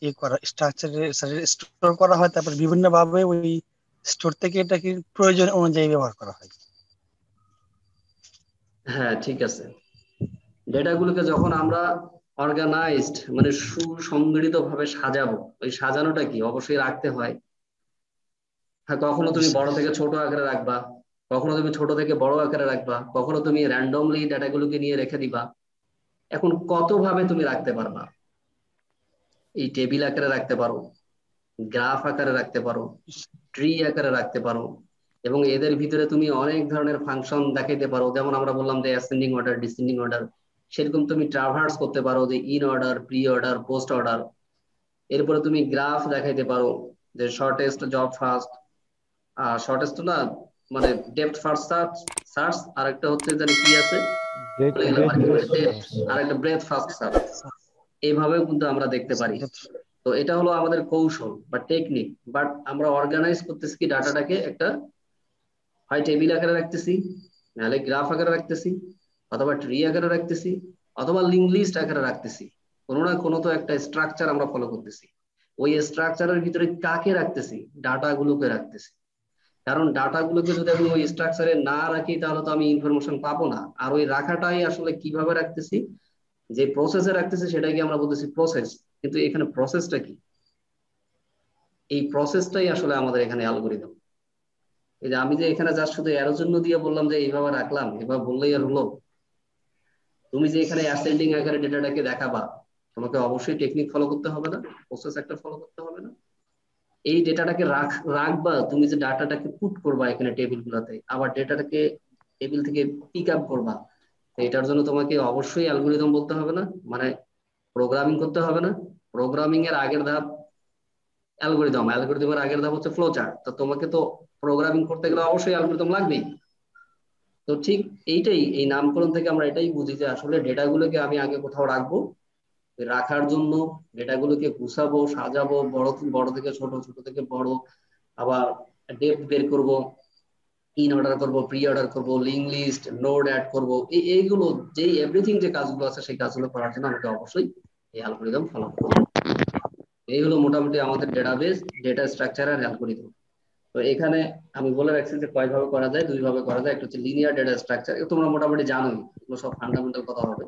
C: ইয়ে করা, স্ট্রাকচারে স্টোর করা হয়, তারপর বিভিন্ন ভাবে ওই স্টোর থেকে এটাকে প্রয়োজন অনুযায়ী ব্যবহার করা হয়।
A: হ্যাঁ, ঠিক আছে। ডেটাগুলোকে যখন আমরা অর্গানাইজড মানে সুসংগঠিত ভাবে সাজাবো, ওই সাজানোটা কি অবশ্যই রাখতে হয়। হ্যাঁ, কখনো
C: জি
A: তুমি
C: স্যার।
A: বড় থেকে ছোট আকারে রাখবা, কখনো তুমি ছোট থেকে বড় আকারে রাখবা, কখনো তুমি র্যান্ডমলি ডাটাগুলোকে নিয়ে রেখে দিবা। এখন কত ভাবে তুমি রাখতে পারবা, এই টেবিল আকারে রাখতে পারো, গ্রাফ আকারে রাখতে পারো, ট্রি আকারে রাখতে পারো, এবং এদের ভিতরে তুমি অনেক ধরনের ফাংশন দেখাইতে পারো। যেমন আমরা বললাম যে অ্যাসেন্ডিং অর্ডার, ডিসেন্ডিং অর্ডার, সেরকম তুমি ট্রাভার্স করতে পারো যে in order, pre order, post order. এরপরে তুমি গ্রাফ দেখাইতে পারো যে শর্টেস্ট জব ফার্স্ট, শর্টেস্ট না, মানে ডেপথ ফার্স্ট সার্চ সার্চ, আর একটা হচ্ছে জানি কি আছে, বলে গেলাম আর কি, মানে ডেপথ, আর একটা ব্রেথ ফার্স্ট সার্চ। এইভাবেও কিন্তু আমরা দেখতে পারি। তো এটা হলো আমাদের কৌশল বা টেকনিক। বাট আমরা অর্গানাইজ করতেছি কি ডাটাটাকে, একটা হয় টেবিল আকারে রাখতেছি, নাহলে গ্রাফ আকারে রাখতেছি, অথবা ট্রি আকারে রাখতেছি, অথবা লিঙ্ক লিস্ট আকারে রাখতেছি। কোনো না কোনো তো একটা স্ট্রাকচার আমরা ফলো করতেছি। ওই স্ট্রাকচারের ভিতরে কাকে রাখতেছি, ডাটা গুলোকে রাখতেছি। কারণ ডাটা গুলোকে যদি আমি ওই স্ট্রাকচারে না রাখি তাহলে তো আমি ইনফরমেশন পাবো না। আর ওই রাখাটাই আসলে কিভাবে রাখতেছি, যে প্রসেসে রাখতেছি সেটাকে আমরা বলতেছি প্রসেস। কিন্তু এখানে প্রসেসটা কি, এই প্রসেসটাই আসলে আমাদের এখানে অ্যালগোরিদম। এই যে আমি যে এখানে জাস্ট শুধু এর জন্য দিয়ে বললাম যে এইভাবে রাখলাম, এভাবে বললেই আর হলো? তুমি যে এখানে অ্যাসেন্ডিং আকারে ডেটাটাকে দেখাবা, তোমাকে অবশ্যই টেকনিক ফলো করতে হবে না, প্রসেস একটা ফলো করতে হবে না? এই ডেটাটাকে রাখবা, তুমি যে ডাটাটাকে পুট করবা এখানে টেবিল গুলাতে, আবার ডেটাটাকে টেবিল থেকে পিক আপ করবা, তো এটার জন্য তোমাকে অবশ্যই অ্যালগোরিদম বলতে হবে না, মানে প্রোগ্রামিং করতে হবে না। প্রোগ্রামিং এর আগের ধাপ অ্যালগোরিদম, অ্যালগোরিদমের আগের ধাপ হচ্ছে ফ্লো চার্ট। তো তোমাকে তো প্রোগ্রামিং করতে গেলে অবশ্যই অ্যালগোরিদম লাগবেই। তো ঠিক এইটাই, এই নামকরণ থেকে আমরা এটাই বুঝি যে আসলে ডেটাগুলোকে আমি আগে কোথাও রাখবো, রাখার জন্য ডেটাগুলোকে গুছাবো, সাজাবো, বড় বড় থেকে ছোট, ছোট থেকে বড়, আবার ডেপ্থ বের করব, ইন অর্ডার করব, প্রি অর্ডার করব, লিঙ্ক লিস্ট, নোড অ্যাড করব, এইগুলো যে এভরিথিং যে কাজগুলো আছে সেই কাজগুলো করার জন্য আমাকে অবশ্যই এই অ্যালগরিদম ফলো করতে হবে। এই হলো মোটামুটি আমাদের ডেটাবেস, ডেটা স্ট্রাকচার আর অ্যালগরিদম। তো এখানে আমি বলে রাখছি যে কয়ভাবে করা যায়, দুইভাবে করা যায়। একটা হচ্ছে লিনিয়ার ডেটা স্ট্রাকচার, তোমরা মোটামুটি জানোই, এগুলো সব ফান্ডামেন্টাল কথা হবে।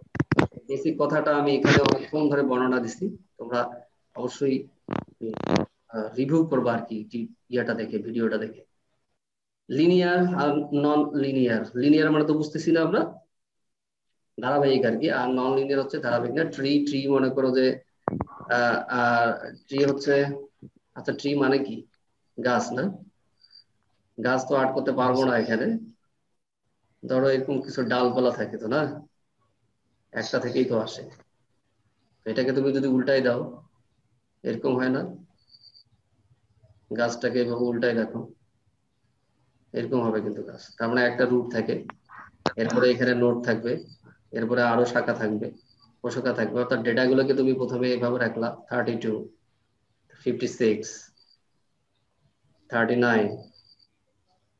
A: বেসিক কথাটা আমি এখানে অনেকক্ষণ ধরে বর্ণনা দিচ্ছি, তোমরা অবশ্যই রিভিউ করবা আর কি ইয়েটা দেখে, ভিডিওটা দেখে। লিনিয়ার আর নন লিনিয়ার, লিনিয়ার মানে তো বুঝতেছি না আমরা, ধারাবাহিক আর কি, আর নন লিনিয়ার হচ্ছে ধারাবাহিক না। ট্রি, ট্রি মনে করো যে আর ট্রি হচ্ছে, আচ্ছা ট্রি মানে কি, গাছ না? গাছ তো আর্ট করতে পারবো না এখানে, ধরো এরকম কিছু ডালপালা থাকে তো না, একটা থেকেই তো আসে, এটাকে তুমি যদি উল্টাই দাও এরকম হয় না, গাছটাকে এভাবে উল্টাই রাখো এরকম হবে কিন্তু গাছ। তার মানে একটা রুট থাকে, এরপরে এখানে নোড থাকবে, এরপরে আরো শাখা থাকবে, উপশাখা থাকবে, অর্থাৎ ডেটাগুলোকে তুমি প্রথমে এভাবে রাখলা 32, 56, 39,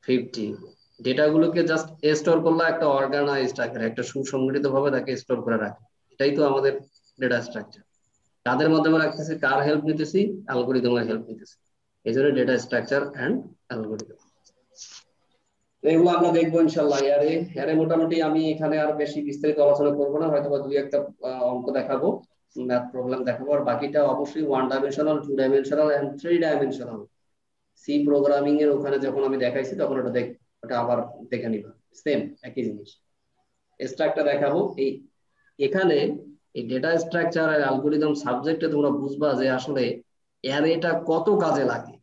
A: 50, ডেটাগুলোকে জাস্ট স্টোর করলা একটা অর্গানাইজড আকারে, একটা সুসংগঠিত ভাবে তাকে স্টোর করে রাখে। এটাই তো আমাদের ডেটা স্ট্রাকচার। কাদের মাধ্যমে রাখতেছি, কার হেল্প নিতেছি, অ্যালগরিদমের হেল্প নিতেছি। এই জন্য ডেটা স্ট্রাকচার অ্যান্ড অ্যালগরিদম, এগুলো আমরা দেখবো ইনশাল্লাহ। এরে মোটামুটি আমি এখানে আর বেশি বিস্তারিত আলোচনা করবো না, হয়তো দুই একটা অঙ্ক দেখাবো, ম্যাথ প্রবলেম দেখাবো, আর বাকিটা অবশ্যই 1 dimensional, 2 dimensional and 3 dimensional C programming এর ওখানে যখন আমি দেখাইছি তখন ওটা আবার দেখে নিবা, সেম একই জিনিস। স্ট্রাকচার দেখাবো এই এখানে, এই ডেটা স্ট্রাকচার আর অ্যালগরিদম সাবজেক্টে তোমরা বুঝবা যে আসলে অ্যারেটা কত কাজে লাগে।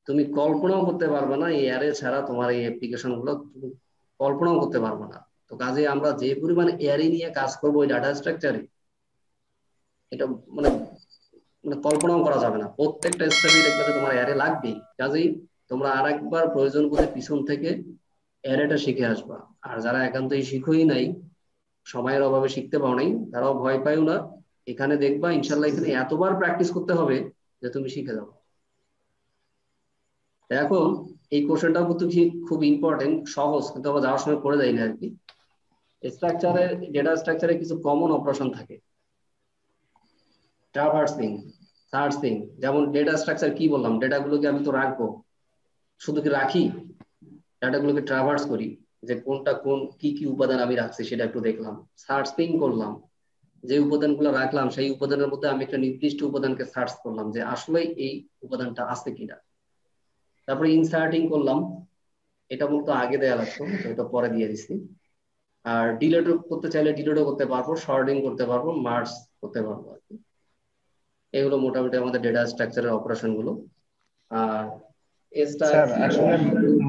A: তুমি কল্পনাও করতে পারবে না এই অ্যারে ছাড়া তোমার এই অ্যাপ্লিকেশন গুলো তুমি কল্পনাও করতে পারবে না। তো কাজে আমরা যে পরিমাণে অ্যারে নিয়ে কাজ করবো ওই ডাটা স্ট্রাকচারে, এটা মানে মানে কল্পনাও করা যাবে না। প্রত্যেকটা স্টেপে দেখবে যে তোমার অ্যারে লাগবেই। কাজেই তোমরা আরেকবার প্রয়োজন বোধে পিছন থেকে অ্যারেটা শিখে আসবা। আর যারা একান্তই শিখোই নাই, সময়ের অভাবে শিখতে পাও নাই, তারাও ভয় পাইও না। এখানে দেখবা ইনশাল্লাহ এখানে এতবার প্র্যাকটিস করতে হবে যে তুমি শিখে যাও। এখন এই কোশ্চেনটাও কিন্তু খুব ইম্পর্টেন্ট, সহজ কিন্তু আমরা যাওয়ার সময় পড়ে যাই না আর কি। স্ট্রাকচারে, ডেটা স্ট্রাকচারে কিছু কমন অপারেশন থাকে, ট্রাভার্সিং, সার্চিং। যেমন ডেটা স্ট্রাকচার কি বললাম, ডেটাগুলোকে আমি তো রাখবো, শুধু কি রাখি, ডাটাগুলোকে ট্রাভার্স করি, যে কোনটা কোন কি কি উপাদান আমি রাখছি সেটা একটু দেখলাম, সার্চিং করলাম, যে উপাদানগুলো রাখলাম সেই উপাদানের মধ্যে আমি একটা নির্দিষ্ট উপাদানকে সার্চ করলাম যে আসলে এই উপাদানটা আছে কিনা। তারপরে ইনসার্টিং করলাম, এটা মূলত আগে দেয়া লাগতো, এটা পরে দিয়ে দিচ্ছি। আর ডিলিট করতে চাইলে ডিলিটও করতে পারবো, শর্টিং করতে পারবো, মার্জ করতে পারবো আর কি। এগুলো মোটামুটি আমাদের ডেটা স্ট্রাকচারের অপারেশন গুলো। আর
B: স্যার আসলে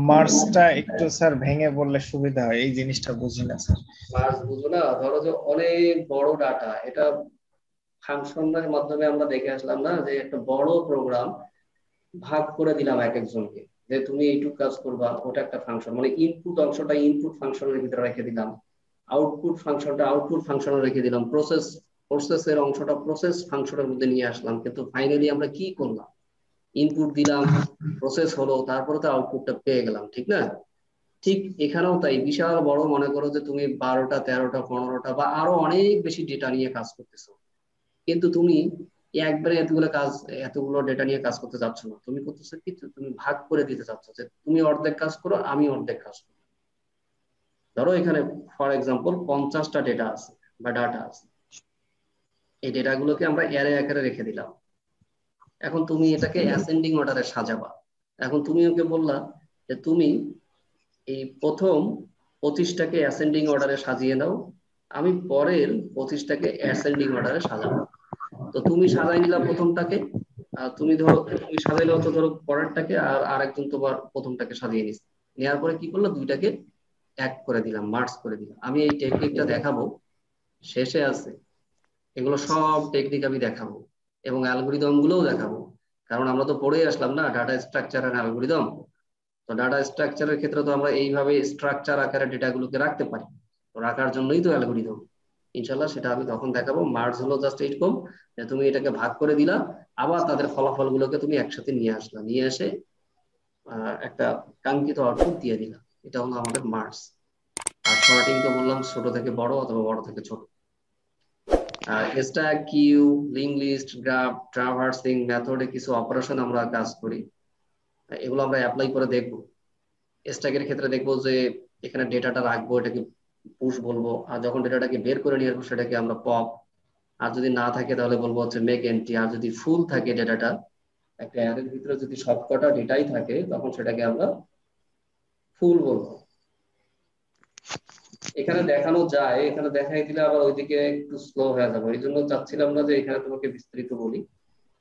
B: মার্সটা একটু স্যার ভেঙে বললে সুবিধা হয়, এই জিনিসটা বুঝি না স্যার।
A: মার্জ বুঝো না, ধরো যে অনেক বড় ডাটা, এটা ফাংশনের মাধ্যমে আমরা দেখে আসলাম না, যে একটা বড় প্রোগ্রাম ভাগ করে দিলাম এক একজনকে, যে তুমি এইটুকু কাজ করবা, ওটা একটা ফাংশন, মানে ইনপুট অংশটা ইনপুট ফাংশনের ভিতরে রেখে দিলাম, আউটপুট ফাংশনটা আউটপুট ফাংশনে রেখে দিলাম, প্রসেসের অংশটা প্রসেস ফাংশনের মধ্যে নিয়ে আসলাম। কিন্তু ফাইনালি আমরা কি করলাম, ইনপুট দিলাম, প্রসেস হলো, তারপরে তো আউটপুটটা পেয়ে গেলাম, ঠিক না? ঠিক এখানেও তাই, বিশাল বড়, মনে করো যে তুমি 12টা 13টা 15টা বা আরো অনেক বেশি ডেটা নিয়ে কাজ করতেছো, কিন্তু তুমি একবারে এতগুলো ডেটা নিয়ে কাজ করতে যাচ্ছ না, তুমি করতেছো কি, তুমি ভাগ করে দিতে চাচ্ছ, যে তুমি অর্ধেক কাজ করো, আমি অর্ধেক কাজ করো। ধরো এখানে ফর এক্সাম্পল 50টা ডেটা আছে বা ডাটা আছে, এই ডেটাগুলোকে আমরা অ্যারে আকারে রেখে দিলাম। এখন তুমি এটাকে অ্যাসেন্ডিং অর্ডারে সাজাবা। এখন তুমি ওকে বললা যে তুমি এই প্রথম 25টাকে অ্যাসেন্ডিং অর্ডারে সাজিয়ে নাও, আমি পরের 25টাকে অ্যাসেন্ডিং অর্ডারে সাজাবো। তো তুমি সাজাই নিলা প্রথমটাকে, তুমি সাজাইলে হতো ধরো পরেরটাকে, আর আরেকজন তোমার প্রথমটাকে সাজিয়ে নিচ্ছে, নেওয়ার পরে কি করলো, দুইটাকে এক করে দিলাম, মার্জ করে দিলাম। আমি এই টেকনিকটা দেখাবো, শেষে আছে, এগুলো সব টেকনিক আমি দেখাবো এবং অ্যালগোরিদম গুলোও দেখাবো। কারণ আমরা তো পড়েই আসলাম না ডাটা স্ট্রাকচার এন্ড অ্যালগোরিদম। তো ডাটা স্ট্রাকচারের ক্ষেত্রে তো আমরা এইভাবে স্ট্রাকচার আকারে ডেটাগুলোকে রাখতে পারি, তো রাখার জন্যই তো অ্যালগোরিদম। ইনশাল্লাহ সেটা আমি তখন দেখাবো। মার্জ হলো জাস্ট এইরকম যে তুমি এটাকে ভাগ করে দিলা, আবার তাদের ফলাফল গুলোকে তুমি একসাথে নিয়ে আসলা, নিয়ে এসে একটা কাঙ্ক্ষিত আউটপুট দিয়ে দিলা। এটা হলো আমাদের মার্জ। আর সর্টিং তো বললাম ছোট থেকে বড় অথবা বড় থেকে ছোট। Stack, queue, link list, graph, traversing মেথডে কিছু অপারেশন আমরা কাজ করি, এগুলো আমরা অ্যাপ্লাই করে দেখবো। স্ট্যাকের ক্ষেত্রে দেখবো যে এখানে ডেটাটা রাখবো, এটাকে পুশ বলবো, আর যখন ডেটাটাকে বের করে নিয়ে আসবো সেটাকে আমরা পপ। আর যদি না থাকে তাহলে বলবো হচ্ছে মেক এন্ট্রি। আর যদি ফুল থাকে ডেটাটা, একটা অ্যারের ভিতরে যদি সবকটা ডেটাই থাকে তখন সেটাকে আমরা ফুল বলবো। এখানে দেখানো যায়, এখানে দেখাই দিলে আবার ওইদিকে একটু স্লো হয়ে যাবে, এই জন্য চাচ্ছিলাম না যে এখানে তোমাকে বিস্তারিত বলি,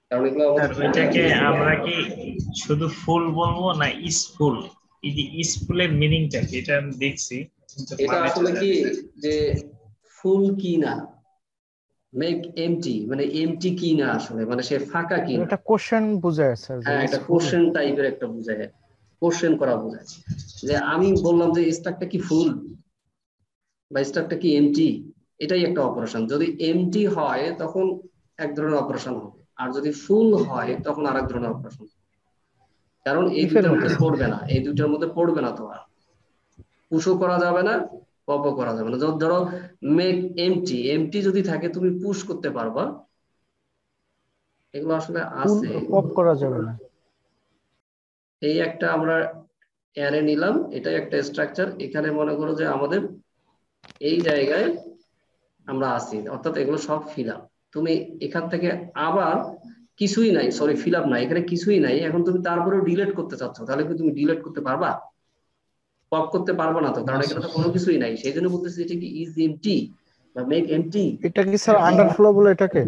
A: কারণ এগুলো আমাদের
D: স্যার ওইটাকে আমরা কি শুধু ফুল বলবো না ইস ফুল? এই যে ইস ফুলের মিনিংটা কি এটা আমি দেখছি,
A: এটা আসলে কি যে ফুল কি না, মেক এমটি মানে এমটি কি না, আসলে মানে সে ফাঁকা কি না।
B: এটা কোশ্চেন বোঝায় স্যার।
A: হ্যাঁ, এটা কোশ্চেন টাইপের একটা বোঝায়, কোশ্চেন করা বোঝায় যে আমি বললাম যে স্ট্যাকটা কি ফুল বা স্ট্যাকটা কি এমটি, এটাই একটা অপারেশন। যদি এমটি হয় তখন এক ধরনের অপারেশন হবে, আর যদি ফুল হয় তখন আরেক ধরনের অপারেশন। কারণ এই দুইটার মধ্যে পড়বে না, এই দুইটার মধ্যে পড়বে না। তো আর পুশও করা যাবে না, পপও করা যাবে না। ধরো মেক এমটি, এমটি যদি থাকে তুমি পুশ করতে পারবা, এগুলো আসলে আছে।
B: পপ করা যাবে না।
A: এই একটা আমরা অ্যারে নিলাম, এটাই একটা স্ট্রাকচার। এখানে মনে করো যে আমাদের এই জায়গায় আমরা আছি, অর্থাৎ এগুলো সব ফিল আপ। তুমি এখান থেকে আবার কিছুই নাই, সরি ফিল আপ নাই, এখানে কিছুই নাই, এখন তুমি তারপরেও ডিলিট করতে চাচ্ছ, তাহলে কি তুমি ডিলিট করতে পারবা? পপ করতে পারবো না তো, কারণ এখানে তো কোনো কিছুই নাই। সেই জন্য বলতেছি এটা কি ইজ এমটি বা মেক এমটি।
B: এটা কি স্যার আন্ডারফ্লো বলে এটাকে?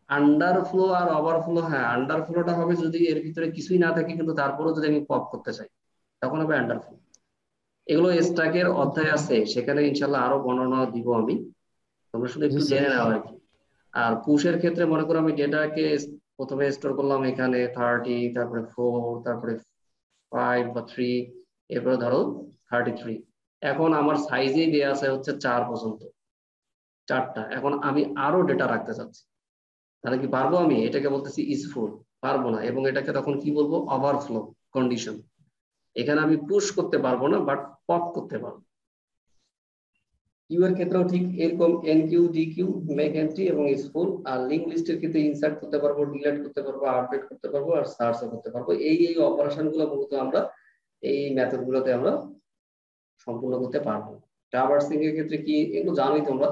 A: আন্ডারফ্লো আর ওভারফ্লো, হ্যাঁ আন্ডারফ্লোটা হবে যদি এর ভিতরে কিছুই না থাকে কিন্তু তারপরেও যদি আমি পপ করতে চাই, তখন হবে আন্ডারফ্লো। এগুলো স্ট্যাকের অধ্যায় আছে, সেখানে ইনশাল্লাহ আরো বর্ণনা দিব আমি, তোমরা শুধু একটু জেনে নাও আর কি। আর পুশের ক্ষেত্রে মনে করো আমি ডেটাকে প্রথমে স্টোর করলাম এখানে 30, তারপরে 4, তারপরে 5 বা 3, এরপরে ধরো 33। এখন আমার সাইজেই দেওয়া আছে হচ্ছে 4 পর্যন্ত, 4টা। এখন আমি আরো ডেটা রাখতে চাচ্ছি, তাহলে কি পারবো? আমি এটাকে বলতেছি ইজ ফুল, পারবো না। এবং এটাকে তখন কি বলবো? Overflow condition. এখানে আমি পুশ করতে পারবো না, বাট পপ করতে পারবো। কিউ এর ক্ষেত্রেও ঠিক এরকম enqueue, dequeue, make entry এবং ইজ ফুল। আর লিঙ্ক লিস্টের ক্ষেত্রে ইনসার্ট করতে পারবো, ডিলিট করতে পারবো, আপডেট করতে পারবো, আর সার্চও করতে পারবো। এই অপারেশন গুলো মূলত আমরা এই মেথড গুলোতে আমরা সম্পূর্ণ করতে পারবো। ট্রাভার্সিং এর ক্ষেত্রে কি, এগুলো জানোই তোমরা,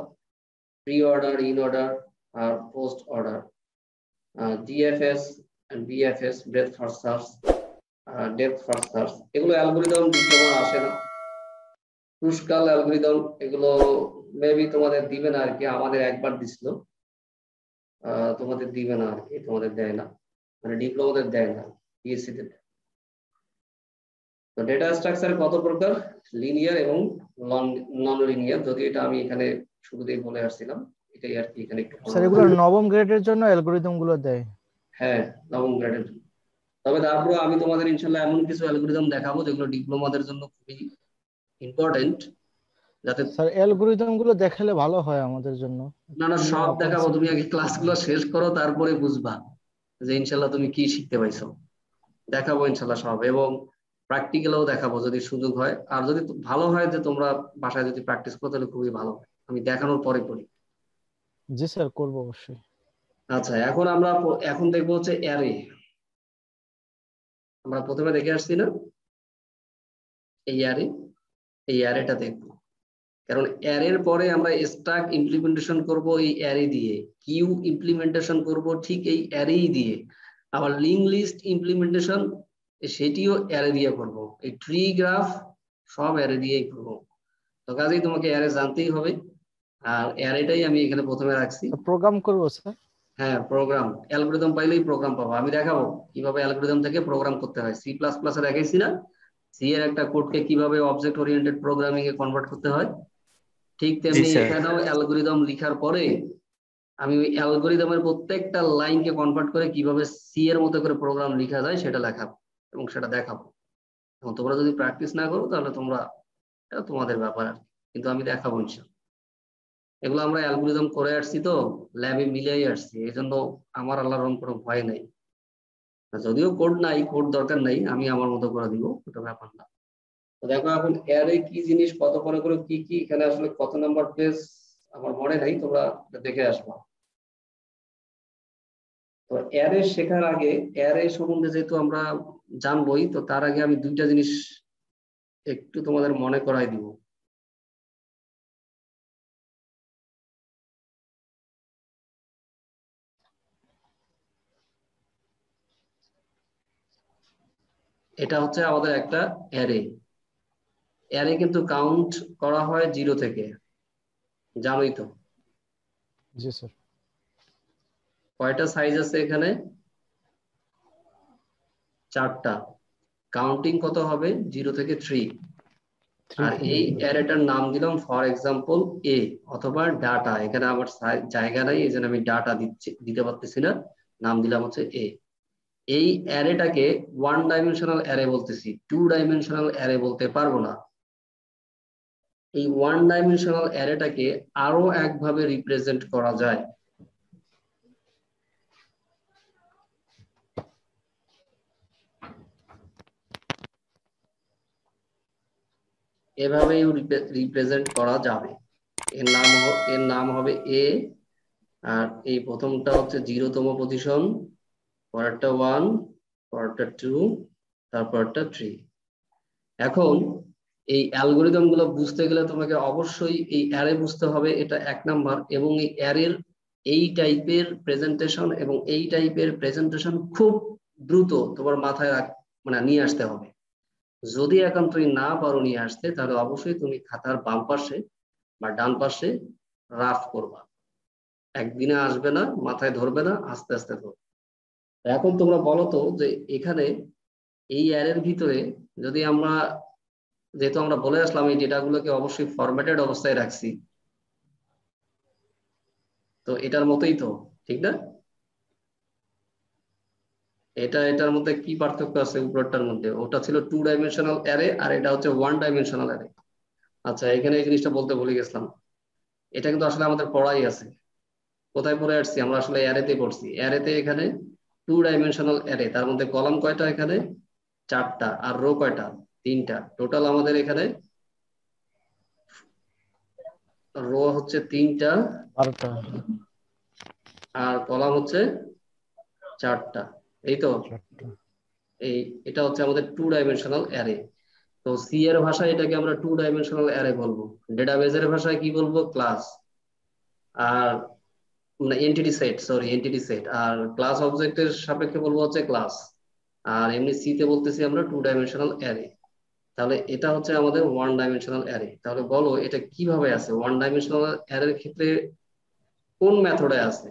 A: প্রি অর্ডার, ইন অর্ডার আর post order, DFS and BFS, breadth first search, depth first search. এগুলো অ্যালগরিদম ডিপ্লোমা আসে না। পুশকাল অ্যালগরিদম এগুলো মেবি তোমাদের দিবে না আর কি, আমাদের একবার দিছিল, তোমাদের দিবে না আর কি, তোমাদের দেয় না, মানে ডিপ্লোমাদের দেয় না, বিএসসি তে। তো ডেটা স্ট্রাকচার কত প্রকার? লিনিয়ার এবং নন লিনিয়ার। যদি এটা আমি এখানে শুরুতেই বলে আসছিলাম, এটাই আর কি এখানে একটু।
B: স্যার এগুলো নবম গ্রেডের জন্য অ্যালগরিদম গুলো দেয়?
A: হ্যাঁ, নবম গ্রেডের। তবে তারপরে আমি তোমাদের ইনশাল্লাহ এমন কিছু অ্যালগরিদম দেখাবো যেগুলো ডিপ্লোমাদের জন্য খুবই ইম্পর্টেন্ট, যাতে।
B: স্যার অ্যালগরিদম গুলো দেখালে ভালো হয় আমাদের জন্য।
A: না না, সব দেখাবো, তুমি আগে ক্লাসগুলো শেষ করো তারপরে বুঝবা যে ইনশাল্লাহ তুমি কি শিখতে পাইছো। দেখাবো ইনশাল্লাহ সব, এবং প্র্যাকটিক্যালও দেখাবো যদি সুযোগ হয়। আর যদি ভালো হয় যে তোমরা বাসায় যদি প্র্যাকটিস করো তাহলে খুবই ভালো হয়, আমি দেখানোর পরে করি।
B: জি স্যার, করবো অবশ্যই।
A: আচ্ছা, এখন আমরা এখন দেখবো হচ্ছে অ্যারে। আমরা প্রথমে দেখে আসছি না এই অ্যারে, এই অ্যারেটা দেখবো, কারণ অ্যারের পরে আমরা স্ট্যাক ইমপ্লিমেন্টেশন করব এই অ্যারে দিয়ে, কিউ ইমপ্লিমেন্টেশন করব ঠিক এই অ্যারেই দিয়ে, আবার লিঙ্ক লিস্ট ইমপ্লিমেন্টেশন সেটিও অ্যারে দিয়ে করব, এই ট্রি গ্রাফ সব অ্যারে দিয়েই করব। তো কাজেই তোমাকে অ্যারে জানতেই হবে, আর অ্যারেটাই আমি এখানে প্রথমে রাখছি।
B: প্রোগ্রাম করবো স্যার?
A: হ্যাঁ, প্রোগ্রাম, অ্যালগরিদম পাইলেই প্রোগ্রাম পাবো। আমি দেখাবো কিভাবে অ্যালগরিদম থেকে প্রোগ্রাম করতে হয়। সি প্লাস প্লাসে দেখাইছি না, সি এর একটা কোডকে কিভাবে অবজেক্ট ওরিয়েন্টেড প্রোগ্রামিং এ কনভার্ট করতে হয়, ঠিক তেমনি এখানেও অ্যালগরিদম লিখার পরে আমি ওই অ্যালগরিদমের প্রত্যেকটা লাইনকে কনভার্ট করে কিভাবে সি এর মতো করে প্রোগ্রাম লেখা যায় সেটা লেখাবো এবং সেটা দেখাবো। এবং তোমরা যদি প্র্যাকটিস না করো তাহলে তোমরা, এটা তোমাদের ব্যাপার আর কি, কিন্তু আমি দেখাবো ইনশাআল্লাহ। এগুলো আমরা অ্যালগোরিদম করে আসছি, তো ল্যাবে মিলিয়ে আসছি, এই জন্য আমার আল্লাহর রহম কোনো ভয় নাই। যদিও কোড নাই, কোড দরকার নাই, আমি আমার মতো করে দিব, ওটা ব্যাপার না। তো দেখো এখন অ্যারে কি জিনিস, কত করে করে কি কি, এখানে আসলে কত নাম্বার পেজ আমার মনে নাই, তোমরা দেখে আসবা। তো অ্যারে শেখার আগে, অ্যারে সম্বন্ধে যেহেতু আমরা জানবই, তো তার আগে আমি দুইটা জিনিস একটু তোমাদের মনে করাই দিব। এটা হচ্ছে আমাদের একটা অ্যারে। অ্যারে কিন্তু কাউন্ট করা হয় 0 থেকে, জানোই তো।
E: জি স্যার।
A: কয়টা সাইজ আছে এখানে? 4টা। কাউন্টিং কত হবে? 0 থেকে 3। আর এই অ্যারেটার নাম দিলাম ফর এক্সাম্পল এ অথবা ডাটা। এখানে আমার জায়গা নাই, এই জন্য আমি ডাটা দিতে পারতেছি না, নাম দিলাম হচ্ছে এ। এই অ্যারেটাকে 1 ডাইমেনশনাল অ্যারে বলতেছি, 2 ডাইমেনশনাল অ্যারে বলতে পারবো না। এই 1 ডাইমেনশনাল অ্যারেটাকে আরো একভাবে রিপ্রেজেন্ট করা যায়। এভাবেই রিপ্রেজেন্ট করা যাবে। এর নাম হবে এ, আর এই প্রথমটা হচ্ছে 0তম পজিশন, পরেরটা 1, পরেরটা 2, তারপরটা 3। এখন এই অ্যালগোরিদম গুলো বুঝতে গেলে তোমাকে অবশ্যই এই অ্যারে বুঝতে হবে, এটা 1 নাম্বার। এবং এই অ্যারের এই টাইপের প্রেজেন্টেশন এবং এই টাইপের প্রেজেন্টেশন খুব দ্রুত তোমার মাথায় মানে নিয়ে আসতে হবে। যদি এখন তুমি না পারো নিয়ে আসতে, তাহলে অবশ্যই তুমি খাতার বাম পাশে বা ডান পাশে রাফ করবা। একদিনে আসবে না, মাথায় ধরবে না, আস্তে আস্তে ধরবে। এখন তোমরা বলো তো যে এখানে এই অ্যারের ভিতরে যদি আমরা, যেহেতু আমরা বলে আসলাম এই ডেটাগুলোকে অবশ্যই ফরম্যাটেড অবস্থায় রাখছি, তো এটার মতোই তো, ঠিক না? এটার মধ্যে কি পার্থক্য আছে? উপরটার মধ্যে ওটা ছিল 2 ডাইমেনশনাল অ্যারে, আর এটা হচ্ছে 1 ডাইমেনশনাল অ্যারে। আচ্ছা, এখানে এই জিনিসটা বলতে ভুলে গেছিলাম, এটা কিন্তু আসলে আমাদের পড়াই আছে। কোথায় পড়ে আসছি আমরা? আসলে অ্যারেতে পড়ছি। অ্যারেতে এখানে 2 ডাইমেনশনাল অ্যারে, তার মধ্যে কলাম কয়টা? এখানে 4টা, আর রো কয়টা? 3টা। টোটাল আমাদের এখানে রো হচ্ছে 3টা,
E: 12টা,
A: আর কলাম হচ্ছে 4টা, এই তো।
E: 4টা।
A: এটা হচ্ছে আমাদের 2 ডাইমেনশনাল অ্যারে। তো সি এর ভাষায় এটাকে আমরা 2 ডাইমেনশনাল অ্যারে বলবো, ডেটাবেজের ভাষায় কি বলবো? ক্লাস। আর মানে এন্টিটি সেট, আর ক্লাস অবজেক্টের সাপেক্ষে বলবো হচ্ছে ক্লাস। আর এমনি সি তে বলতেছি আমরা 2 ডাইমেনশনাল অ্যারে। তাহলে এটা হচ্ছে আমাদের 1 ডাইমেনশনাল অ্যারে। তাহলে বলো এটা কিভাবে আছে? 1 ডাইমেনশনাল অ্যারের ক্ষেত্রে কোন মেথডে আছে?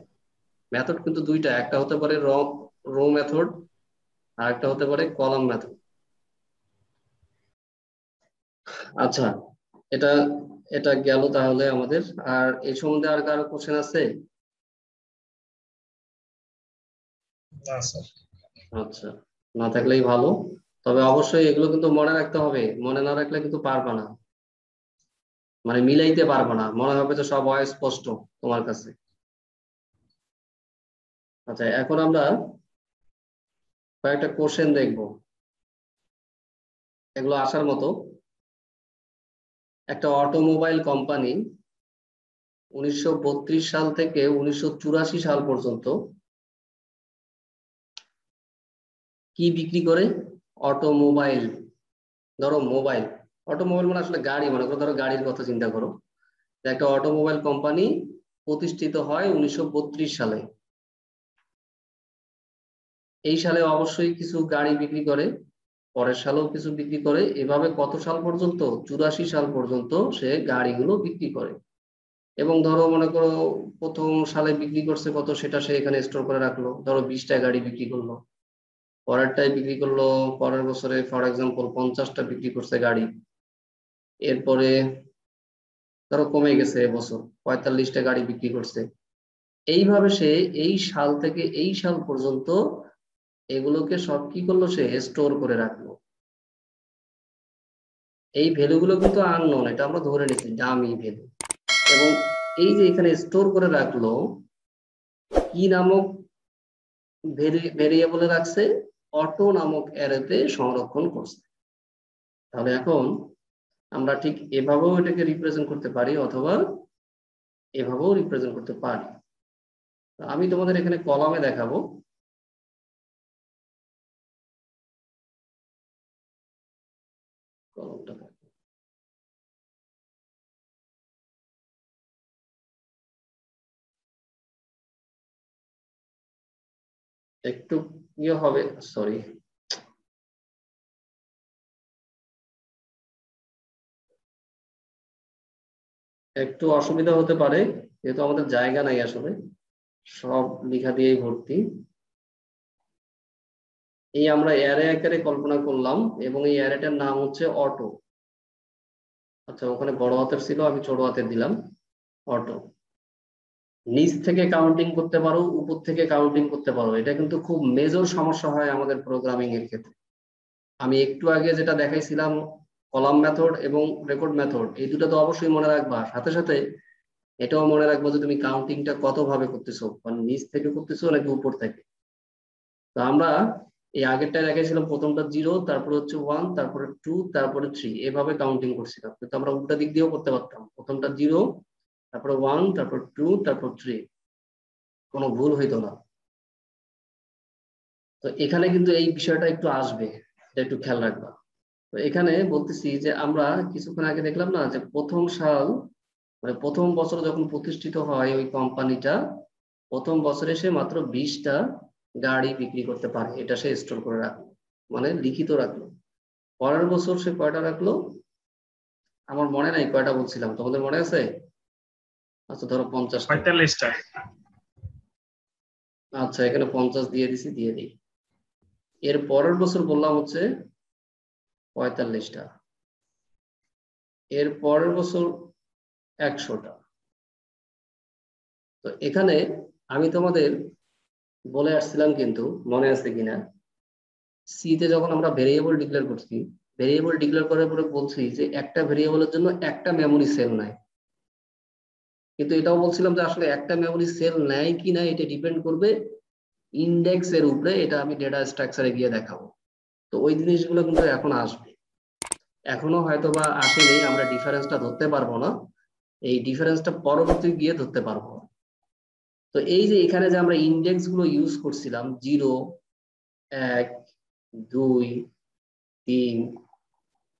A: মেথড কিন্তু দুইটা, একটা হতে পারে রো মেথড, আর একটা হতে পারে কলাম মেথড। আচ্ছা, এটা এটা গেল তাহলে আমাদের। আর এই সম্বন্ধে আর কারো কোশ্চেন আছে?
B: না স্যার।
A: আচ্ছা, না থাকলেই ভালো। তবে অবশ্যই এগুলো কিন্তু মনে রাখতে হবে, মনে না রাখলে কিন্তু পারবা না, মানে মিলাইতে পারবা না, মনে হবে তো সব অস্পষ্ট তোমার কাছে। আচ্ছা, এখন আমরা কয়েকটা কোশ্চেন দেখবো, এগুলো আসার মতো। একটা অটোমোবাইল কোম্পানি 1932 সাল থেকে 1984 সাল পর্যন্ত কি বিক্রি করে? অটোমোবাইল। ধরো মোবাইল, অটোমোবাইল মানে আসলে গাড়ি, মনে করো, ধরো গাড়ির কথা চিন্তা করো। একটা অটোমোবাইল কোম্পানি প্রতিষ্ঠিত হয় 1932 সালে। এই সালে অবশ্যই কিছু গাড়ি বিক্রি করে, পরের সালেও কিছু বিক্রি করে, এভাবে কত সাল পর্যন্ত? 84 সাল পর্যন্ত সে গাড়িগুলো বিক্রি করে। এবং ধরো মনে করো প্রথম সালে বিক্রি করছে কত, সেটা সে এখানে স্টোর করে রাখলো, ধরো 20টা গাড়ি বিক্রি করলো। পরেরটাই বিক্রি করলো, পরের বছরে ফর এক্সাম্পল 50টা বিক্রি করছে গাড়ি। এরপরে ধরো কমে গেছে, এবছর 45টা গাড়ি বিক্রি করছে। এইভাবে সে এই সাল থেকে এই সাল পর্যন্ত এগুলোকে সব কি করলো? সে স্টোর করে রাখলো। এই ভ্যালুগুলো কিন্তু আননোন, এটা আমরা ধরে নিচ্ছি ডামি ভ্যালু। এবং এই যে এখানে স্টোর করে রাখলো কি নামক ভেরিয়েবলে রাখছে, অটো নামক অ্যারেতে সংরক্ষণ করছে। তাহলে এখন আমরা ঠিক এভাবেও এটাকে রিপ্রেজেন্ট করতে পারি অথবা এভাবেও রিপ্রেজেন্ট করতে পারি। আমি তোমাদের এখানে কলামে দেখাবো। কলমটা একটু ইয়ে হবে, সরি, একটু অসুবিধা হতে পারে যেহেতু আমাদের জায়গা নাই, আসলে সব লেখা দিয়েই ভর্তি। এই আমরা অ্যারে আকারে কল্পনা করলাম এবং এই অ্যারেটার নাম হচ্ছে অটো। আচ্ছা, ওখানে বড় হাতের ছিল, আমি ছোট হাতের দিলাম অটো। নিচ থেকে কাউন্টিং করতে পারো, উপর থেকে কাউন্টিং করতে পারো, এটা কিন্তু খুব মেজর সমস্যা হয় আমাদের প্রোগ্রামিং এর ক্ষেত্রে। আমি একটু আগে যেটা দেখাইছিলাম কলাম মেথড এবং রেকর্ড মেথড, এই দুটো তো অবশ্যই মনে রাখবা, সাথে সাথে এটাও মনে রাখবো যে তুমি কাউন্টিংটা কত ভাবে করতেছো, মানে নিচ থেকে করতেছো নাকি উপর থেকে। তো আমরা এই আগেরটা দেখাইছিলাম প্রথমটা 0, তারপরে হচ্ছে 1, তারপরে 2, তারপরে 3, এভাবে কাউন্টিং করছিলাম। কিন্তু আমরা উল্টা দিক দিয়েও করতে পারতাম, প্রথমটা 0, তারপরে 1, তারপর 2, তারপর 3, কোনো ভুল হইতো না। তো এখানে কিন্তু এই বিষয়টা একটু আসবে, এটা একটু খেয়াল রাখবা। তো এখানে বলতেছি যে আমরা কিছুক্ষণ আগে দেখলাম না যে প্রথম সাল, মানে প্রথম বছর যখন প্রতিষ্ঠিত হয় ওই কোম্পানিটা, প্রথম বছরে সে মাত্র 20টা গাড়ি বিক্রি করতে পারে, এটা সে স্টোর করে রাখলো, মানে লিখিত রাখলো। পরের বছর সে কয়টা রাখলো আমার মনে নাই, কয়টা বলছিলাম, তোমাদের মনে আছে? আচ্ছা ধরো 50টা।
D: 45টা।
A: আচ্ছা, এখানে 50 দিয়ে দিছি, দিয়ে দিই। এর পরের বছর বললাম হচ্ছে 45টা, এর পরের বছর 100টা। তো এখানে আমি তোমাদের বলে আসছিলাম, কিন্তু মনে আছে কিনা, সি তে যখন আমরা ভেরিয়েবল ডিক্লেয়ার করছি, ভেরিয়েবল ডিক্লেয়ার করার পরে বলছি যে একটা ভেরিয়েবলের জন্য একটা মেমোরি সেল নাই। কিন্তু এটাও বলছিলাম যে আসলে একটা মেমোরি সেল নেয় কি না এটা ডিপেন্ড করবে ইন্ডেক্স এর উপরে, এটা আমি ডেটা স্ট্রাকচারে গিয়ে দেখাবো। তো ওই জিনিসগুলো কিন্তু এখন আসবে, এখনো হয়তো বা আসেনি, আমরা ডিফারেন্সটা ধরতে পারবো না, এই ডিফারেন্সটা পরবর্তী গিয়ে ধরতে পারবো। তো এই যে এখানে যে আমরা ইন্ডেক্স গুলো ইউজ করছিলাম 0, 1, 2, 3,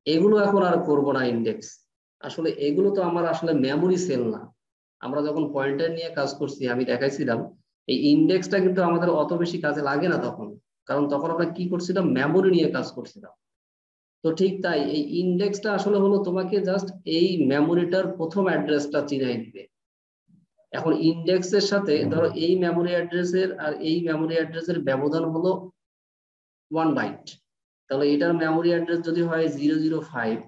A: এগুলো এখন আর করব না ইন্ডেক্স। আসলে এগুলো তো আমার আসলে মেমোরি সেল না। আমরা যখন পয়েন্টার নিয়ে কাজ করছি আমি দেখাইছিলাম এই ইন্ডেক্সটা কিন্তু আমাদের অত বেশি কাজে লাগে না তখন, কারণ তখন আমরা কি করছিলাম, মেমোরি নিয়ে কাজ করছিলাম। তো ঠিক তাই এই ইন্ডেক্সটা আসলে হলো তোমাকে জাস্ট এই মেমোরিটার প্রথম অ্যাড্রেসটা চিনাই দিবে। এখন ইন্ডেক্সের সাথে ধরো এই মেমোরি অ্যাড্রেসের আর এই মেমোরি অ্যাড্রেসের ব্যবধান হলো 1 বাইট, তাহলে এটার মেমোরি অ্যাড্রেস যদি হয় 005,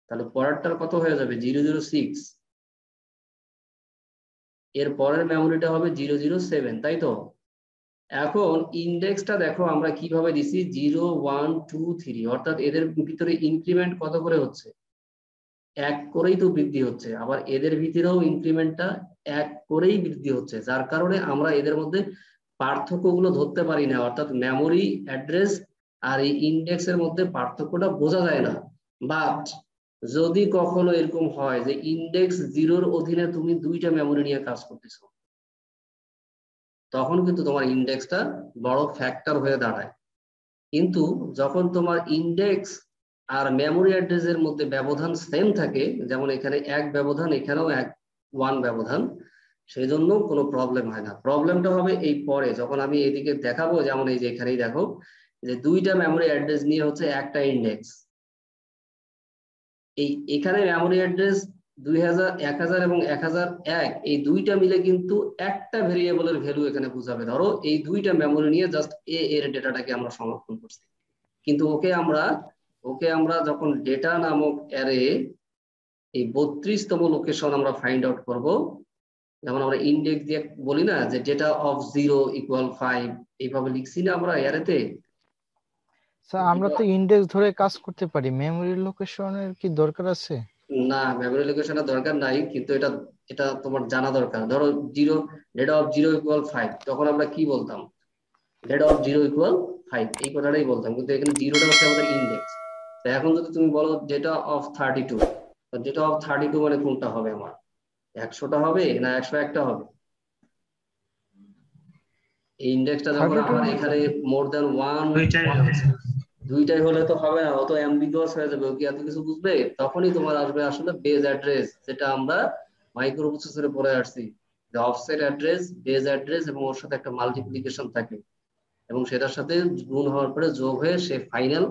A: তাহলে পরেরটার কত হয়ে যাবে 006, এর পরের মেমোরিটা হবে 007, তাই তো? এখন ইন্ডেক্সটা দেখো আমরা কিভাবে দিছি, 0, 1, 2, 3, অর্থাৎ এদের ভিতরে ইনক্রিমেন্ট কত করে হচ্ছে, 1 করেই তো বৃদ্ধি হচ্ছে, আবার এদের ভিতরেও ইনক্রিমেন্টটা 1 করেই বৃদ্ধি হচ্ছে, যার কারণে আমরা এদের মধ্যে পার্থক্যগুলো ধরতে পারি না, অর্থাৎ মেমোরি অ্যাড্রেস আর এই ইন্ডেক্সের মধ্যে পার্থক্যটা বোঝা যায় না। বাট যদি কখনো এরকম হয় যে ইন্ডেক্স 0-র অধীনে তুমি 2টা মেমোরি নিয়ে কাজ করতেছো, তখন কিন্তু তোমার ইন্ডেক্সটা বড় ফ্যাক্টর হয়ে দাঁড়ায়। কিন্তু যখন তোমার ইন্ডেক্স আর মেমোরি অ্যাড্রেসের মধ্যে ব্যবধান সেম থাকে, যেমন এখানে 1 ব্যবধান, এখানেও 1 ব্যবধান, সেই জন্য কোনো প্রবলেম হয় না। প্রবলেমটা হবে এই পরে যখন আমি এদিকে দেখাবো, যেমন এই যে এখানেই দেখো যে 2টা মেমোরি অ্যাড্রেস নিয়ে হচ্ছে একটা ইন্ডেক্স। এই এখানে মেমোরি অ্যাড্রেস 2000, 1000 এবং 1001, এই 2টা মিলে কিন্তু একটা ভেরিয়েবলের ভ্যালু এখানে বোঝাবে। ধরো এই 2টা মেমোরি নিয়ে জাস্ট এর ডেটাটাকে আমরা সংরক্ষণ করছি, কিন্তু ওকে আমরা যখন ডেটা নামক অ্যারে এই 32তম লোকেশন আমরা ফাইন্ড আউট করব, যেমন আমরা ইন্ডেক্স দিয়ে বলি না যে ডেটা অফ 0 = 5, এইভাবে লিখছি না আমরা অ্যারেতে।
E: স্যার আমরা তো ইন্ডেক্স ধরে কাজ করতে পারি, মেমরি লোকেশনের কি দরকার আছে?
A: না, মেমোরি লোকেশনের দরকার নাই, কিন্তু এটা এটা তোমার জানা দরকার। ধরো জিরো, ডেটা অফ 0 = 5, তখন আমরা কি বলতাম? ডেটা অফ 0 = 5, এই কথাটাই বলতাম, কিন্তু এখানে জিরোটা হচ্ছে আমাদের ইন্ডেক্স। তো এখন যদি তুমি বলো ডেটা অফ 32, তো ডেটা অফ 32 মানে কোনটা হবে আমার? 100টা হবে না 101টা হবে? এই ইন্ডেক্সটা যখন
E: 32
A: আমার এখানে মোর দ্যান ওয়ান,
D: দুইটাই হবে স্যার।
A: দুইটাই হলে তো হবে না, অত অ্যাম্বিগুয়াস হয়ে যাবে, ও কি এত কিছু বুঝবে? তখনই তোমার আসবে আসলে বেজ অ্যাড্রেস, যেটা আমরা মাইক্রো প্রসেসরে পড়ে আসছি, যে অফসেট অ্যাড্রেস, বেজ অ্যাড্রেস এবং ওর সাথে একটা মাল্টিপ্লিকেশন থাকে, এবং সেটার সাথে গুণ হওয়ার পরে যোগ হয়ে সে ফাইনাল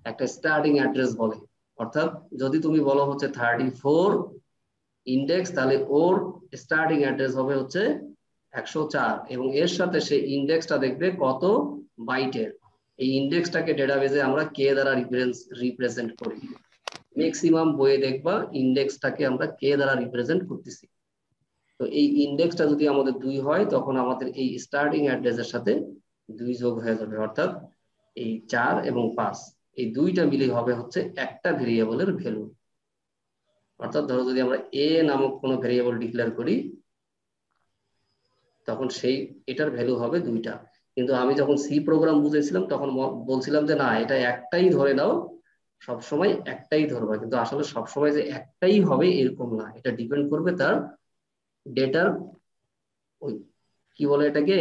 A: একটা স্টার্টিং অ্যাড্রেস বলে। অর্থাৎ যদি তুমি বলো হচ্ছে 34 ইন্ডেক্স, তাহলে ওর স্টার্টিং অ্যাড্রেস হবে হচ্ছে 104, এবং এর সাথে সে ইন্ডেক্সটা দেখবে কত বাইটের। এই ইন্ডেক্সটাকে ডেটাবেজে আমরা কে দ্বারা রিপ্রেজেন্ট করি। ম্যাক্সিমাম বইয়ে দেখবা ইন্ডেক্সটাকে আমরা কে দ্বারা রিপ্রেজেন্ট করতেছি। তো এই ইন্ডেক্সটা যদি আমাদের 2 হয়, তখন আমাদের এই স্টার্টিং অ্যাড্রেসের সাথে 2 যোগ হয়ে যাবে, অর্থাৎ এই 4 এবং 5 এই দুইটা মিলে হবে হচ্ছে একটা ভেরিয়েবলের ভ্যালু। অর্থাৎ ধরো যদি আমরা এ নামক কোনো ভেরিয়েবল ডিক্লেয়ার করি, তখন সেই এটার ভ্যালু হবে 2টা। কিন্তু আমি যখন সি প্রোগ্রাম বুঝেছিলাম তখন বলছিলাম যে না, এটা একটাই ধরে নাও, সবসময় একটাই ধরবা, কিন্তু আসলে সবসময় যে একটাই হবে এরকম না, এটা ডিপেন্ড করবে তার ডেটার ওই কি বলে এটাকে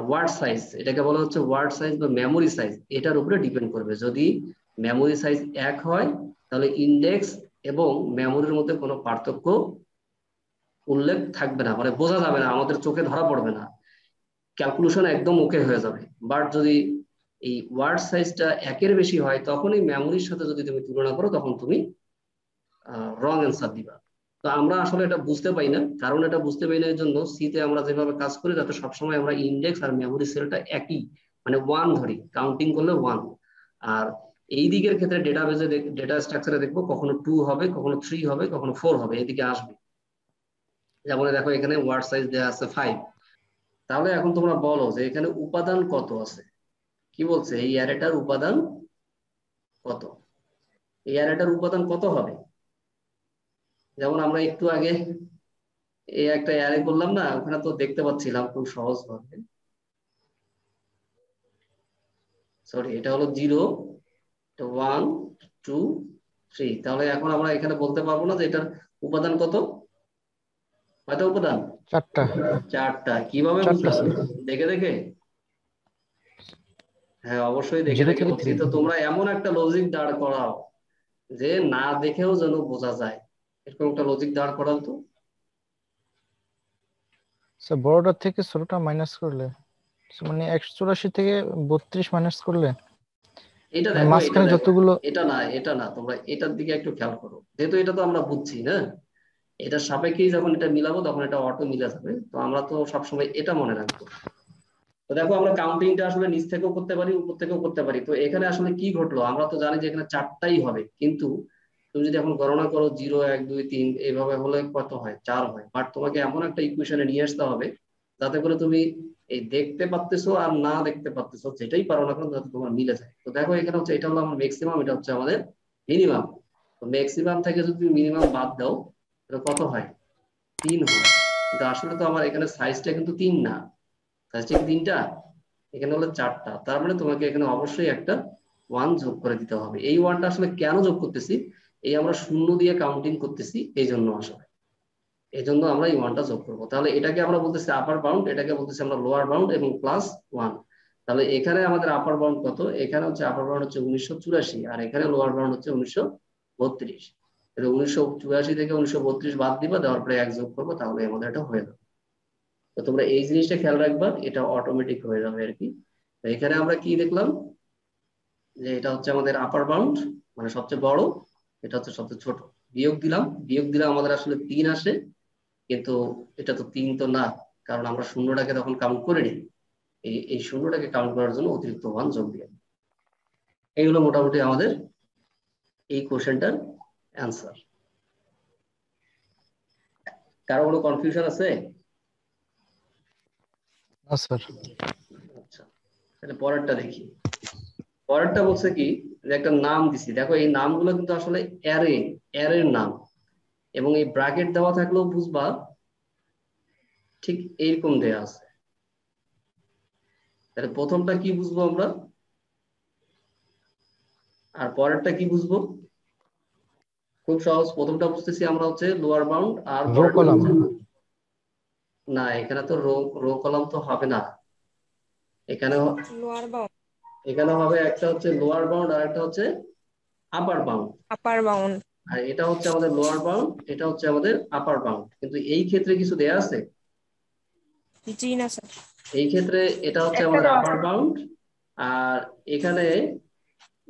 A: ওয়ার্ড সাইজ, এটাকে বলা হচ্ছে ওয়ার্ড সাইজ বা মেমোরি সাইজ, এটার উপরে ডিপেন্ড করবে। যদি মেমোরি সাইজ 1 হয়, তাহলে ইন্ডেক্স এবং মেমোরির মধ্যে কোনো পার্থক্য উল্লেখ থাকবে না, মানে বোঝা যাবে না, আমাদের চোখে ধরা পড়বে না, ক্যালকুলেশন একদম ওকে হয়ে যাবে। বাট যদি এই ওয়ার্ড সাইজটা 1-এর বেশি হয়, তখনই মেমোরির সাথে যদি তুমি তুলনা করো, তখন তুমি রং অ্যান্সার দিবা। তো আমরা আসলে এটা বুঝতে পাই না, কারণ এটা বুঝতে পাই না এর জন্য সিতে আমরা যেভাবে কাজ করি, তাতে সবসময় আমরা ইন্ডেক্স আর মেমোরি সেলটা একই, মানে 1 ধরি, কাউন্টিং করলে 1। আর এই দিকের ক্ষেত্রে ডেটাবেজে ডেটা স্ট্রাকচারে দেখবো কখনো 2 হবে, কখনো 3 হবে, কখনো 4 হবে, এদিকে আসবে। যেমন দেখো এখানে ওয়ার্ড সাইজ দেওয়া আছে 5। তাহলে এখন তোমরা বলো যে এখানে উপাদান কত আছে? কি বলছে এই অ্যারেটার উপাদান কত? এই অ্যারেটার উপাদান কত হবে? যেমন আমরা একটু আগে এই একটা অ্যারে করলাম না, ওখানে তো দেখতে পাচ্ছিলাম খুব সহজ ভাবে, সরি এটা হলো 0, 1, 2, 3। তাহলে এখন আমরা এখানে বলতে পারবো না যে এটার উপাদান কত? কয়টা উপাদান?
E: 4টা।
A: 4টা। কিভাবে
E: 4টা
A: বুঝলাম?
E: স্যার।
A: দেখে দেখে? হ্যাঁ অবশ্যই দেখে
E: 0
A: দেখে
E: থেকে
A: বলছি।
E: 3।
A: তো তোমরা এমন একটা লজিক দাঁড় করাও যে না দেখেও যেন বোঝা যায়, এরকম একটা লজিক দাঁড় করাও তো।
E: স্যার বড়টা থেকে ছোটটা মাইনাস করলে, মানে 184 থেকে 32 মাইনাস করলে,
A: এটা
E: মানে
A: দেখো, এটা
E: মাঝখানে
A: দেখো,
E: যতগুলো।
A: এটা না, এটা না, তোমরা এটার দিকে একটু খেয়াল করো, যেহেতু এটা তো আমরা বুঝছি না, এটার সাপেক্ষেই যখন এটা মিলাবো তখন এটা অটো মিলে যাবে। তো আমরা তো সবসময় এটা মনে রাখবো। তো দেখো আমরা কাউন্টিংটা আসলে নিচ থেকেও করতে পারি, উপর থেকেও করতে পারি। তো এখানে আসলে কি ঘটলো, আমরা তো জানি যে এখানে 4টাই হবে, কিন্তু তুমি যদি এখন গণনা করো 0, 1, 2, 3 এইভাবে হলে কত হয়? 4 হয়। বাট তোমাকে এমন একটা ইকুয়েশনে নিয়ে আসতে হবে যাতে করে তুমি এই দেখতে পারতেছো আর না দেখতে পারতেছো, যেটাই পারো না কেন, যাতে তোমার মিলে যায়। তো দেখো এখানে হচ্ছে এটা হলো আমার ম্যাক্সিমাম, এটা হচ্ছে আমাদের মিনিমাম। তো ম্যাক্সিমাম থেকে যদি তুমি মিনিমাম বাদ দাও, এটা কত হয়? 3 হয়। কিন্তু আসলে তো আমার এখানে সাইজটা কিন্তু 3 না, সাইজটা কি 3টা? এখানে হলো 4টা। তার মানে তোমাকে এখানে অবশ্যই একটা 1 যোগ করে দিতে হবে। এই 1টা আসলে কেন যোগ করতেছি? এই আমরা শূন্য দিয়ে কাউন্টিং করতেছি, এই জন্য আসলে এই জন্য আমরা এই 1টা যোগ করবো। তাহলে এটাকে আমরা বলতেছি আপার বাউন্ড, এটাকে বলতেছি আমরা লোয়ার বাউন্ড, এবং প্লাস 1। তাহলে এখানে আমাদের আপার বাউন্ড কত? এখানে হচ্ছে আপার বাউন্ড হচ্ছে 1984, আর এখানে লোয়ার বাউন্ড হচ্ছে 1932। 1984 থেকে 1932 বাদ দিবা, দেওয়ার পরে 1 যোগ করবো, তাহলে আমাদের এটা হয়ে যাবে। তো তোমরা এই জিনিসটা খেয়াল রাখবা, এটা অটোমেটিক হয়ে যাবে আর কি। তো এখানে আমরা কি দেখলাম, যে এটা হচ্ছে আমাদের আপার বাউন্ড, মানে সবচেয়ে বড়, এটা হচ্ছে সবচেয়ে ছোট। বিয়োগ দিলাম, বিয়োগ দিলে আমাদের আসলে 3 আসে, কিন্তু এটা তো 3 তো না, কারণ আমরা শূন্যটাকে তখন কাউন্ট করে নিই। এই শূন্যটাকে কাউন্ট করার জন্য অতিরিক্ত 1 যোগ দিয়ে। এইগুলো মোটামুটি আমাদের এই কোশ্চেনটার অ্যান্সার। কারো কোনো কনফিউশন আছে?
E: না স্যার।
A: আচ্ছা, তাহলে পরেরটা দেখি। পরেরটা বলছে কি, একটা নাম দিছি, দেখো এই নামগুলো কিন্তু আসলে অ্যারের নাম, এবং এই ব্র্যাকেট দেওয়া থাকলেও বুঝবা ঠিক এইরকম দেয়া আছে। তাহলে প্রথমটা কি বুঝবো আমরা, আর পরেরটা কি বুঝবো? খুব সহজ, প্রথমটা বুঝতেছি আমরা হচ্ছে লোয়ার বাউন্ড, আর
E: রো
A: পরেরটা
E: কলাম।
A: না, এখানে তো রো রো কলাম তো হবে না, এখানে
F: লোয়ার বাউন্ড,
A: এখানে হবে একটা হচ্ছে লোয়ার বাউন্ড আর একটা হচ্ছে আপার বাউন্ড।
F: আপার বাউন্ড।
A: আর এটা হচ্ছে আমাদের লোয়ার বাউন্ড, এটা হচ্ছে আমাদের আপার বাউন্ড, কিন্তু এই ক্ষেত্রে কিছু দেয়া আছে?
F: জি না স্যার।
A: এই ক্ষেত্রে এটা হচ্ছে
F: একটা
A: আমাদের
F: দেওয়া
A: আপার
F: আছে।
A: বাউন্ড, আর এখানে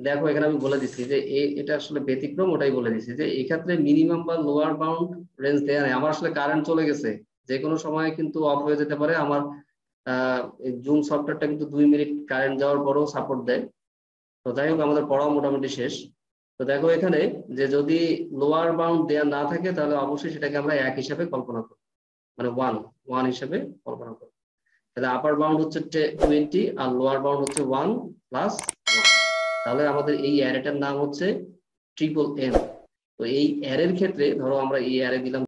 A: দেখো এখানে আমি বলে দিচ্ছি যে এটা আসলে ব্যতিক্রম, ওটাই বলে দিচ্ছি যে এই ক্ষেত্রে মিনিমাম বা লোয়ার বাউন্ড রেঞ্জ দেয়া নেই। আমার আসলে কারেন্ট চলে গেছে, যে কোনো সময় কিন্তু অফ হয়ে যেতে পারে। আমার জুম সফটওয়্যারটা কিন্তু 2 মিনিট কারেন্ট যাওয়ার পরেও সাপোর্ট দেয়। তো যাই হোক, আমাদের পড়াও মোটামুটি শেষ। তো দেখো এখানে যে যদি লোয়ার বাউন্ড দেয়া না থাকে তাহলে অবশ্যই সেটাকে আমরা 1 হিসাবে কল্পনা করি, মানে 1 হিসাবে কল্পনা করি। তাহলে আপার বাউন্ড হচ্ছে 20 আর লোয়ার বাউন্ড হচ্ছে 1 + 1। তাহলে আমাদের এই অ্যারেটার নাম হচ্ছে ট্রিপল এন। তো এই অ্যারের ক্ষেত্রে ধরো আমরা এই অ্যারে দিলাম